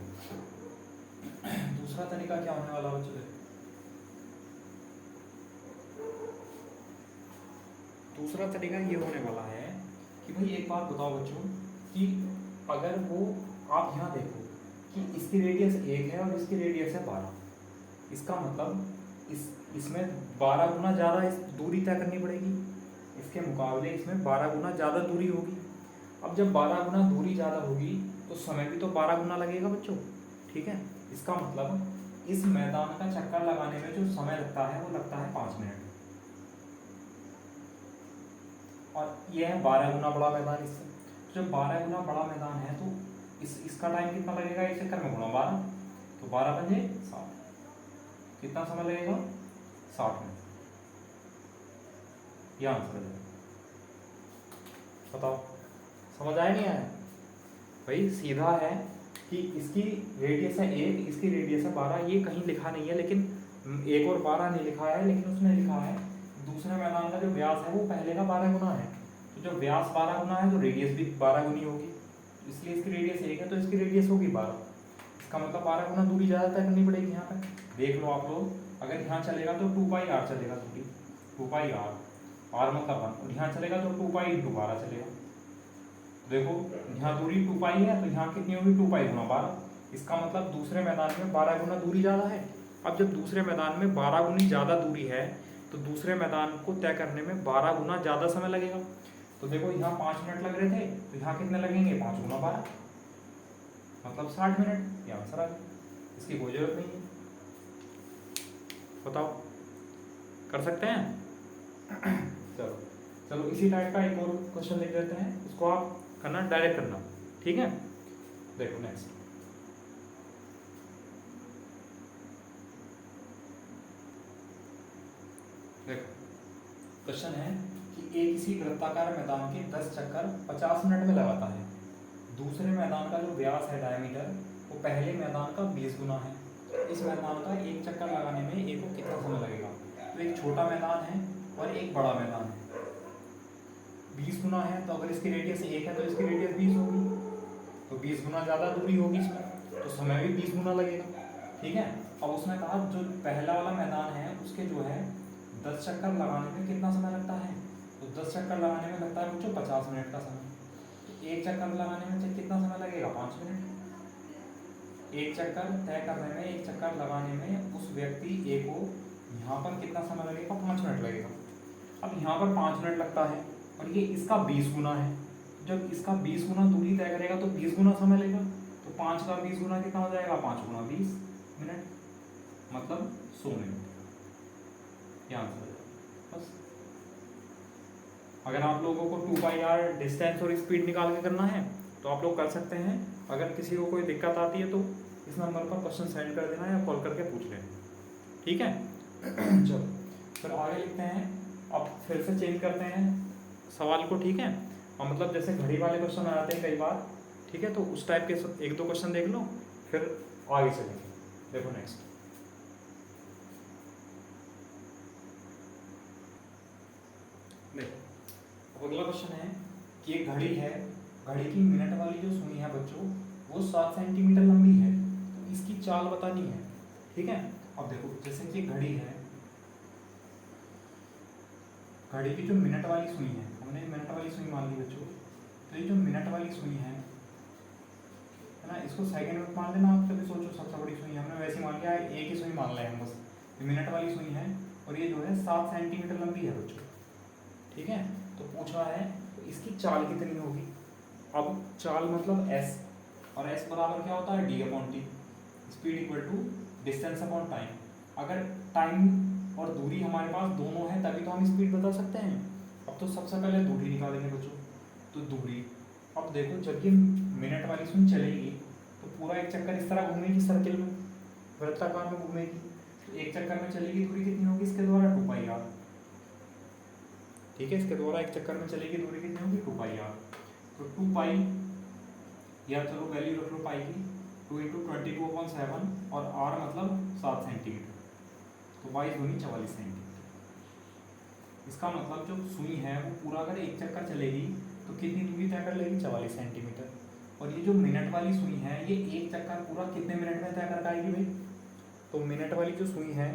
दूसरा तरीका क्या होने वाला बच्चों? देखो दूसरा तरीका ये होने वाला है कि भाई एक बात बताओ बच्चों, कि अगर वो आप यहाँ देखो कि इसकी रेडियस 1 है और इसकी रेडियस है 12। इसका मतलब इसमें 12 गुना ज़्यादा इस दूरी तय करनी पड़ेगी, इसके मुकाबले इसमें 12 गुना ज़्यादा दूरी होगी। अब जब 12 गुना दूरी ज़्यादा होगी तो समय भी तो 12 गुना लगेगा बच्चों। ठीक है, इसका मतलब इस मैदान का चक्कर लगाने में जो समय लगता है वो लगता है 5 मिनट, और ये है 12 गुना बड़ा मैदान इससे। तो जब 12 गुना बड़ा मैदान है तो इसका टाइम कितना लगेगा? एक चक्कर में गुणा 12, तो 12 बजे 60। कितना समय लगेगा? 60 मिनट। ये आंसर है। बताओ समझ आया नहीं आया? भाई सीधा है कि इसकी रेडियस है 1, इसकी रेडियस है 12। ये कहीं लिखा नहीं है, लेकिन 1 और 12 नहीं लिखा है, लेकिन उसने लिखा है दूसरे मैदान का जो व्यास है वो पहले का 12 गुना है। तो जब व्यास 12 गुना है तो रेडियस भी 12 गुनी होगी, इसलिए इसकी रेडियस 1 है तो इसकी रेडियस होगी 12। इसका मतलब 12 गुना दूरी ज़्यादा तय करनी पड़ेगी। यहाँ पे देख लो आप लोग, अगर यहाँ चलेगा तो 2 पाई आर चलेगा, दूरी 2 पाई आर, आर मतलब 1, और यहाँ चलेगा तो 2 पाई इंटू 12 चलेगा। देखो यहाँ दूरी 2 पाई है तो यहाँ कितनी होगी? 2 पाई गुना 12। इसका मतलब दूसरे मैदान में 12 गुना दूरी ज़्यादा है। अब जब दूसरे मैदान में 12 गुनी ज़्यादा दूरी है तो दूसरे मैदान को तय करने में 12 गुना ज़्यादा समय लगेगा। तो देखो यहाँ 5 मिनट लग रहे थे, तो यहाँ कितने लगेंगे? 5 गुना 12, मतलब 60 मिनट। ये आंसर आ गया, इसकी कोई जरूरत नहीं है। बताओ कर सकते हैं? चलो चलो इसी टाइप का एक और क्वेश्चन लिख देते हैं, इसको आप करना, डायरेक्ट करना। ठीक है, देखो नेक्स्ट। देखो क्वेश्चन है कि एक किसी वृत्ताकार मैदान के 10 चक्कर 50 मिनट में लगाता है। दूसरे मैदान का जो व्यास है डायमीटर वो पहले मैदान का 20 गुना है। इस मैदान का एक चक्कर लगाने में एक को कितना समय लगेगा? तो एक छोटा मैदान है और एक बड़ा मैदान है। 20 गुना है तो अगर इसकी रेडियस 1 है तो इसकी रेडियस 20 होगी, तो 20 गुना ज़्यादा दूरी होगी इसमें, तो समय भी 20 गुना लगेगा। ठीक है, अब उसने कहा जो पहला वाला मैदान है उसके जो है 10 चक्कर लगाने में कितना समय लगता है? तो 10 चक्कर लगाने में लगता है बच्चों 50 मिनट का समय। तो एक चक्कर लगाने में कितना समय लगेगा? 5 मिनट। एक चक्कर तय करने में, एक चक्कर लगाने में उस व्यक्ति ए को यहाँ पर कितना समय लगेगा? 5 मिनट लगेगा। अब यहाँ पर 5 मिनट लगता है और ये इसका 20 गुना है। जब इसका 20 गुना दूरी तय करेगा तो 20 गुना समय लेगा। तो 5 का 20 गुना कितना हो जाएगा? 5 गुना 20 मिनट, मतलब 100 मिनट। यहाँ से बस। अगर आप लोगों को 2 पाई आर डिस्टेंस और स्पीड निकाल के करना है तो आप लोग कर सकते हैं। अगर किसी को कोई दिक्कत आती है तो इस नंबर पर क्वेश्चन सेंड कर देना या कॉल करके पूछ लें। ठीक है, चलो फिर आगे लिखते हैं। अब फिर से चेंज करते हैं सवाल को। ठीक है, और मतलब जैसे घड़ी वाले क्वेश्चन आ जाते हैं कई बार, ठीक है, तो उस टाइप के एक दो क्वेश्चन देख लो फिर आगे चलेंगे। देखो नेक्स्ट, देखो अगला क्वेश्चन है कि एक घड़ी है, घड़ी की मिनट वाली जो सुई है बच्चों वो 7 सेंटीमीटर लंबी है, तो इसकी चाल बतानी है। ठीक है, अब देखो जैसे कि घड़ी है, घड़ी की जो मिनट वाली सुई है, हमने मिनट वाली सुई मान ली बच्चों, तो ये जो मिनट वाली सुई है ना, इसको सेकंड में मान लेना आप, कभी सोचो सबसे बड़ी सुई है, हमने वैसे मान लिया एक ही सुई मान लिया हम बस, ये मिनट वाली सुई है और ये जो है 7 सेंटीमीटर लंबी है बच्चों। ठीक है, तो पूछा है तो इसकी चाल कितनी होगी। अब चाल मतलब s, और s बराबर क्या होता है d upon T, speed equal to distance upon time. अगर टाइम और दूरी हमारे पास दोनों है तभी तो हम स्पीड बता सकते हैं। अब तो सबसे पहले दूरी निकालेंगे बच्चों, तो दूरी, अब देखो जब ये मिनट वाली सुई चलेगी तो पूरा एक चक्कर इस तरह घूमेगी, सर्किल में वृत्ताकार में घूमेगी, तो एक चक्कर में चलेगी दूरी कितनी होगी इसके द्वारा 2πr। ठीक है, इसके द्वारा एक चक्कर में चलेगी दूरी कितनी होगी 2πr, तो 2 या चलो वैल्यू रख लो पाई की 2 × 22/7 और r मतलब 7 सेंटीमीटर, तो y दूनी 44 सेंटीमीटर। इसका मतलब जो सुई है वो पूरा अगर एक चक्कर चलेगी तो कितनी दूरी तय कर लेगी 44 सेंटीमीटर। और ये जो मिनट वाली सुई है ये एक चक्कर पूरा कितने मिनट में तय कर पाएगी भाई, तो मिनट वाली जो सुई है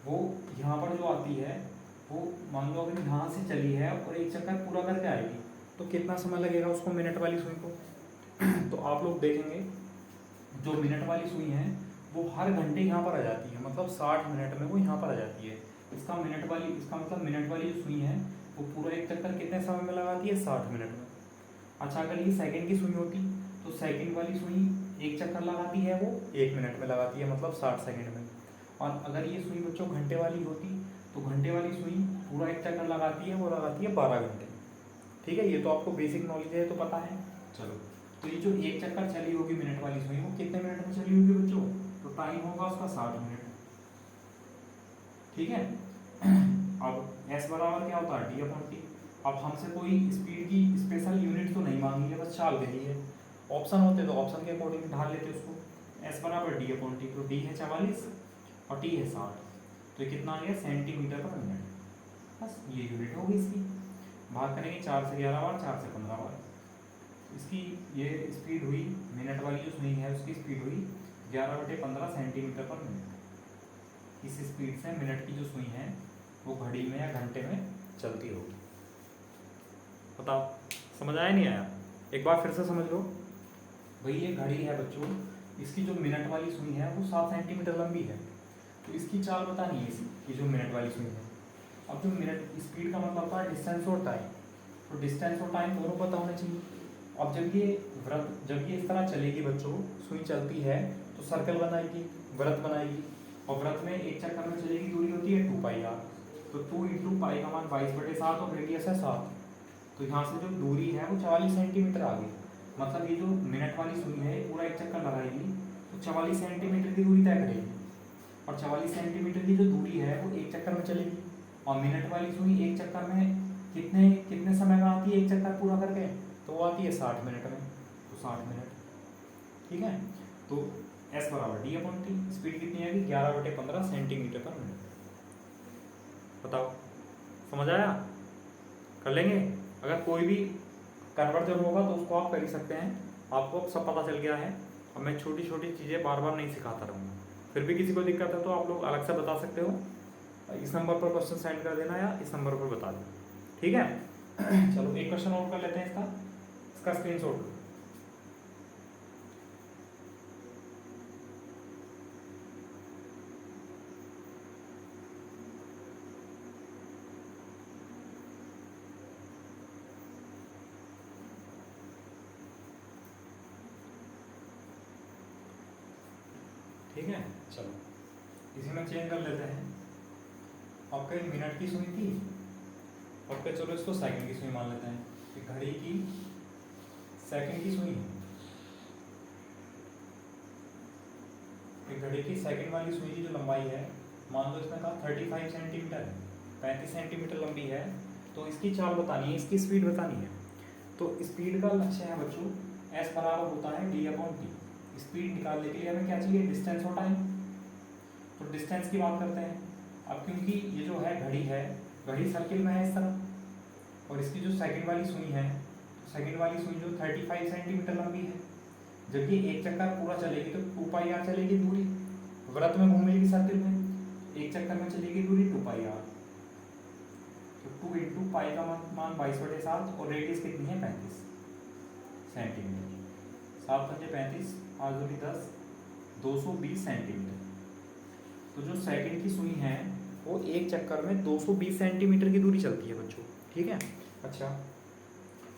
वो यहाँ पर जो आती है वो मान लो अगर यहाँ से चली है और एक चक्कर पूरा करके आएगी तो कितना समय लगेगा उसको मिनट वाली सुई को। तो आप लोग देखेंगे जो मिनट वाली सुई है वो हर घंटे यहाँ पर आ जाती है, मतलब 60 मिनट में वो यहाँ पर आ जाती है। इसका मतलब मिनट वाली जो सुई है वो पूरा एक चक्कर कितने समय में लगाती है 60 मिनट में। अच्छा, अगर ये सेकंड की सुई होती तो सेकंड वाली सुई एक चक्कर लगाती है वो 1 मिनट में लगाती है, मतलब 60 सेकंड में। और अगर ये सुई बच्चों घंटे वाली होती तो घंटे वाली सुई पूरा एक चक्कर लगाती है, वो लगाती है 12 घंटे। ठीक है, ये तो आपको बेसिक नॉलेज है तो पता है। चलो, तो ये जो एक चक्कर चली होगी मिनट वाली सुई वो कितने मिनट में चली होगी बच्चों, तो टाइम होगा उसका 60 मिनट। ठीक है, अब s बराबर क्या होता है d अपॉन टी। अब हमसे कोई स्पीड की स्पेशल यूनिट तो नहीं मांगी है, बस चाल गई है। ऑप्शन होते तो ऑप्शन के अकॉर्डिंग ढाल लेते उसको, s बराबर d अपॉन टी, तो d है 44 और t है 60, तो ये कितना आ गया सेंटीमीटर पर मिनट। बस ये यूनिट होगी इसकी, भाग करेंगे 4 से 11 बार, 4 से 15 बार। इसकी ये स्पीड हुई, मिनट वाली जो सुई है उसकी स्पीड हुई 11/15 सेंटीमीटर पर मिनट। इस स्पीड से मिनट की जो सुई है वो घड़ी में या घंटे में चलती होगी। बताओ समझ आया नहीं आया, एक बार फिर से समझ लो भाई। ये घड़ी है बच्चों, इसकी जो मिनट वाली सुई है वो 7 सेंटीमीटर लंबी है, तो इसकी चाल बतानी है इसकी, ये जो मिनट वाली सुई है। अब जो मिनट स्पीड का मतलब होता है डिस्टेंस और टाइम, तो डिस्टेंस और टाइम दोनों पता होने चाहिए। अब जब ये इस तरह चलेगी बच्चों, सुई चलती है तो सर्कल बनाएगी, वृत्त बनाएगी, और वृत्त में एक चक्कर में चलेगी दूरी होती है 2πr, तो 2 × पाई का मान 22/7 और रेडियस है 7, तो यहाँ से जो दूरी है वो 44 सेंटीमीटर आ गई। मतलब ये जो मिनट वाली सुई है पूरा एक चक्कर लगाएगी तो 44 सेंटीमीटर की दूरी तय करेगी, और 44 सेंटीमीटर की जो दूरी है वो एक चक्कर में चलेगी। और मिनट वाली सुई एक चक्कर में कितने समय में आती है एक चक्कर पूरा करके, तो वो आती है 60 मिनट में, तो 60 मिनट। ठीक है, तो s बराबर d अपॉन टी, स्पीड कितनी आएगी 11/15 सेंटीमीटर पर मिनट। बताओ समझ आया, कर लेंगे। अगर कोई भी कन्वर्जन होगा तो उसको आप कर ही सकते हैं, आपको अब सब पता चल गया है। अब मैं छोटी छोटी चीज़ें बार बार नहीं सिखाता रहूँगा, फिर भी किसी को दिक्कत है तो आप लोग अलग से बता सकते हो, इस नंबर पर क्वेश्चन सेंड कर देना या इस नंबर पर बता देना। ठीक है, चलो एक क्वेश्चन और कर लेते हैं इसका स्क्रीनशॉट लो। ठीक है, चलो इसी में चेंज कर लेते हैं। आपका मिनट की सुई थी, आपका चलो इसको सेकंड की सुई मान लेते हैं कि घड़ी की सेकंड की सुई है। घड़ी की सेकंड वाली सुई की जो लंबाई है मान लो इसमें कहा 35 सेंटीमीटर है, 35 सेंटीमीटर लंबी है, तो इसकी चाल बतानी है, इसकी स्पीड बतानी है। तो स्पीड का लक्ष्य है बच्चों एस बराबर होता है डी अपॉन टी। स्पीड निकालने के लिए हमें क्या चाहिए, डिस्टेंस और टाइम। तो डिस्टेंस की बात करते हैं। अब क्योंकि ये जो है घड़ी सर्किल में है इस तरह, और इसकी जो सेकंड वाली सुई है, सेकंड वाली सुई जो 35 सेंटीमीटर लंबी है, जबकि एक चक्कर पूरा चलेगी तो 2 पाई आर चलेगी दूरी, वृत्त में घूमेगी सर्किल में, एक चक्कर में चलेगी दूरी 2 पाई आर। तो 2 इंटू पाई का मान 22/7 और रेडियस कितनी है 35 सेंटीमीटर। 7 पंजे 35, 5 दूनी 10, 220 सेंटीमीटर। तो जो सेकंड की सुई है वो एक चक्कर में 220 सेंटीमीटर की दूरी चलती है बच्चों, ठीक है। अच्छा,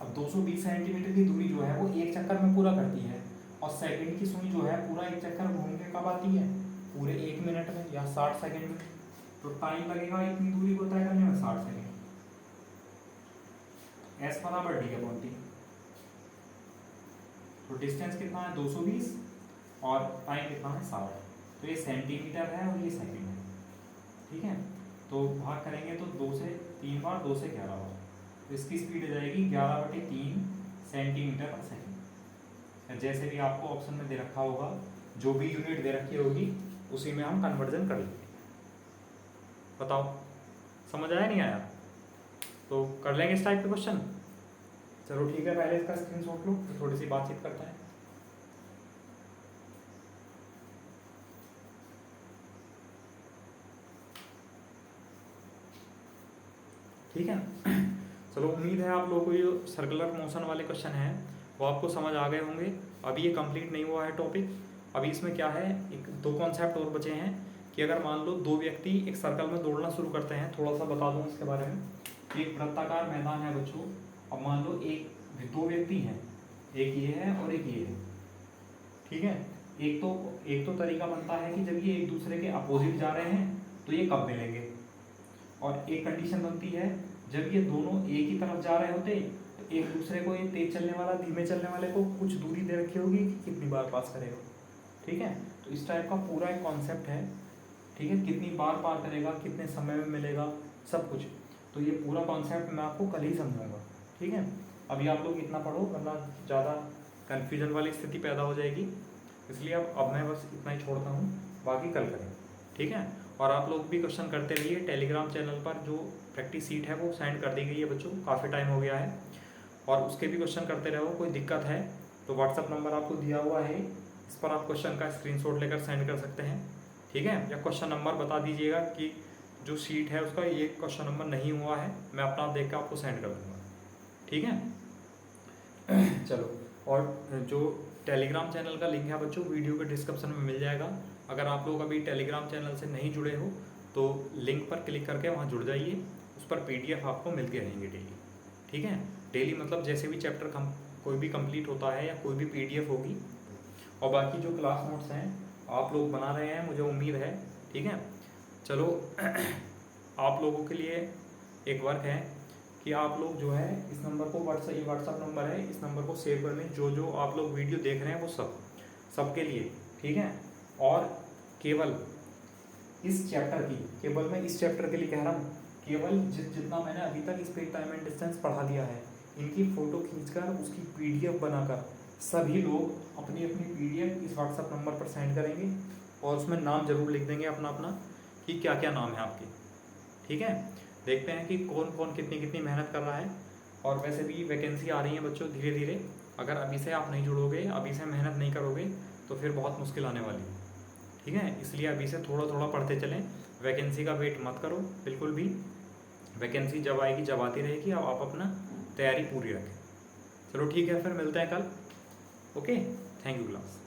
अब 220 सेंटीमीटर की दूरी जो है वो एक चक्कर में पूरा करती है, और सेकंड की सुई जो है पूरा एक चक्कर घूम के कब आती है, पूरे 1 मिनट में या 60 सेकंड में। तो टाइम लगेगा इतनी दूरी को तय करने में 60 सेकंड। एस बराबर डी अपॉन टी। तो डिस्टेंस कितना है 220 और टाइम कितना है 60। तो ये सेंटीमीटर है और ये सेकंड है, ठीक है। तो भाग करेंगे तो 2 से 3 बार, 2 से 11 बार, तो इसकी स्पीड हो जाएगी 11/3 सेंटीमीटर पर सेकंड। जैसे भी आपको ऑप्शन में दे रखा होगा, जो भी यूनिट दे रखी होगी उसी में हम कन्वर्जन कर लेंगे। बताओ समझ आया नहीं आया? तो कर लेंगे इस टाइप के क्वेश्चन। चलो ठीक है, पहले इसका स्क्रीनशॉट लो, तो थोड़ी सी बातचीत करते हैं। ठीक है, चलो उम्मीद है आप लोगों को ये सर्कुलर मोशन वाले क्वेश्चन हैं वो आपको समझ आ गए होंगे। अभी ये कंप्लीट नहीं हुआ है टॉपिक। अभी इसमें क्या है, एक 2 कॉन्सेप्ट और बचे हैं कि अगर मान लो 2 व्यक्ति एक सर्कल में दौड़ना शुरू करते हैं, थोड़ा सा बता दूं इसके बारे में। एक वृत्ताकार मैदान है बच्चों, अब मान लो 2 व्यक्ति हैं, एक ये है और एक ये है, ठीक है। एक तो तरीका बनता है कि जब ये एक दूसरे के अपोजिट जा रहे हैं तो ये कब मिलेंगे, और एक कंडीशन बनती है जब ये दोनों एक ही तरफ जा रहे होते तो एक दूसरे को, ये तेज चलने वाला धीमे चलने वाले को कुछ दूरी दे रखी होगी कि कितनी बार पास करेगा, ठीक है। तो इस टाइप का पूरा एक कॉन्सेप्ट है, ठीक है, कितनी बार पार करेगा, कितने समय में मिलेगा, सब कुछ। तो ये पूरा कॉन्सेप्ट मैं आपको कल ही समझाऊंगा, ठीक है। अभी आप लोग इतना पढ़ो वरना ज़्यादा कन्फ्यूजन वाली स्थिति पैदा हो जाएगी, इसलिए अब मैं बस इतना ही छोड़ता हूँ, बाकी कल करें, ठीक है। और आप लोग भी क्वेश्चन करते रहिए। टेलीग्राम चैनल पर जो प्रैक्टिस सीट है वो सेंड कर दी गई है बच्चों, काफ़ी टाइम हो गया है, और उसके भी क्वेश्चन करते रहो। कोई दिक्कत है तो व्हाट्सअप नंबर आपको दिया हुआ है, इस पर आप क्वेश्चन का स्क्रीनशॉट लेकर सेंड कर सकते हैं, ठीक है। या क्वेश्चन नंबर बता दीजिएगा कि जो सीट है उसका ये क्वेश्चन नंबर नहीं हुआ है, मैं अपना देख कर आपको सेंड कर दूँगा, ठीक है। चलो, और जो टेलीग्राम चैनल का लिंक है बच्चों वीडियो के डिस्क्रिप्शन में मिल जाएगा। अगर आप लोग अभी टेलीग्राम चैनल से नहीं जुड़े हो तो लिंक पर क्लिक करके वहाँ जुड़ जाइए, उस पर PDF आपको मिलते रहेंगे डेली, ठीक है। डेली मतलब जैसे भी चैप्टर कोई भी कंप्लीट होता है या कोई भी PDF होगी, और बाकी जो क्लास नोट्स हैं आप लोग बना रहे हैं, मुझे उम्मीद है, ठीक है। चलो आप लोगों के लिए एक वर्क है कि आप लोग जो है इस नंबर को व्हाट्सअप नंबर है, इस नंबर को सेव कर लें। जो आप लोग वीडियो देख रहे हैं वो सबके लिए, ठीक है। और केवल इस चैप्टर की, केवल मैं इस चैप्टर के लिए कह रहा हूँ, केवल जितना मैंने अभी तक स्पीड टाइम एंड डिस्टेंस पढ़ा दिया है, इनकी फ़ोटो खींचकर उसकी PDF बनाकर सभी लोग अपनी अपनी PDF इस व्हाट्सअप नंबर पर सेंड करेंगे, और उसमें नाम जरूर लिख देंगे अपना अपना कि क्या क्या नाम है आपके, ठीक है। देखते हैं कि कौन कौन कितनी कितनी मेहनत कर रहा है। और वैसे भी वैकेंसी आ रही है बच्चों धीरे धीरे, अगर अभी से आप नहीं जुड़ोगे, अभी से मेहनत नहीं करोगे तो फिर बहुत मुश्किल आने वाली है, ठीक है। इसलिए अभी से थोड़ा थोड़ा पढ़ते चलें, वैकेंसी का वेट मत करो बिल्कुल भी, वैकेंसी जब आएगी जब आती रहेगी, अब आप अपना तैयारी पूरी रखें। चलो ठीक है, फिर मिलते हैं कल। Okay, thank you class.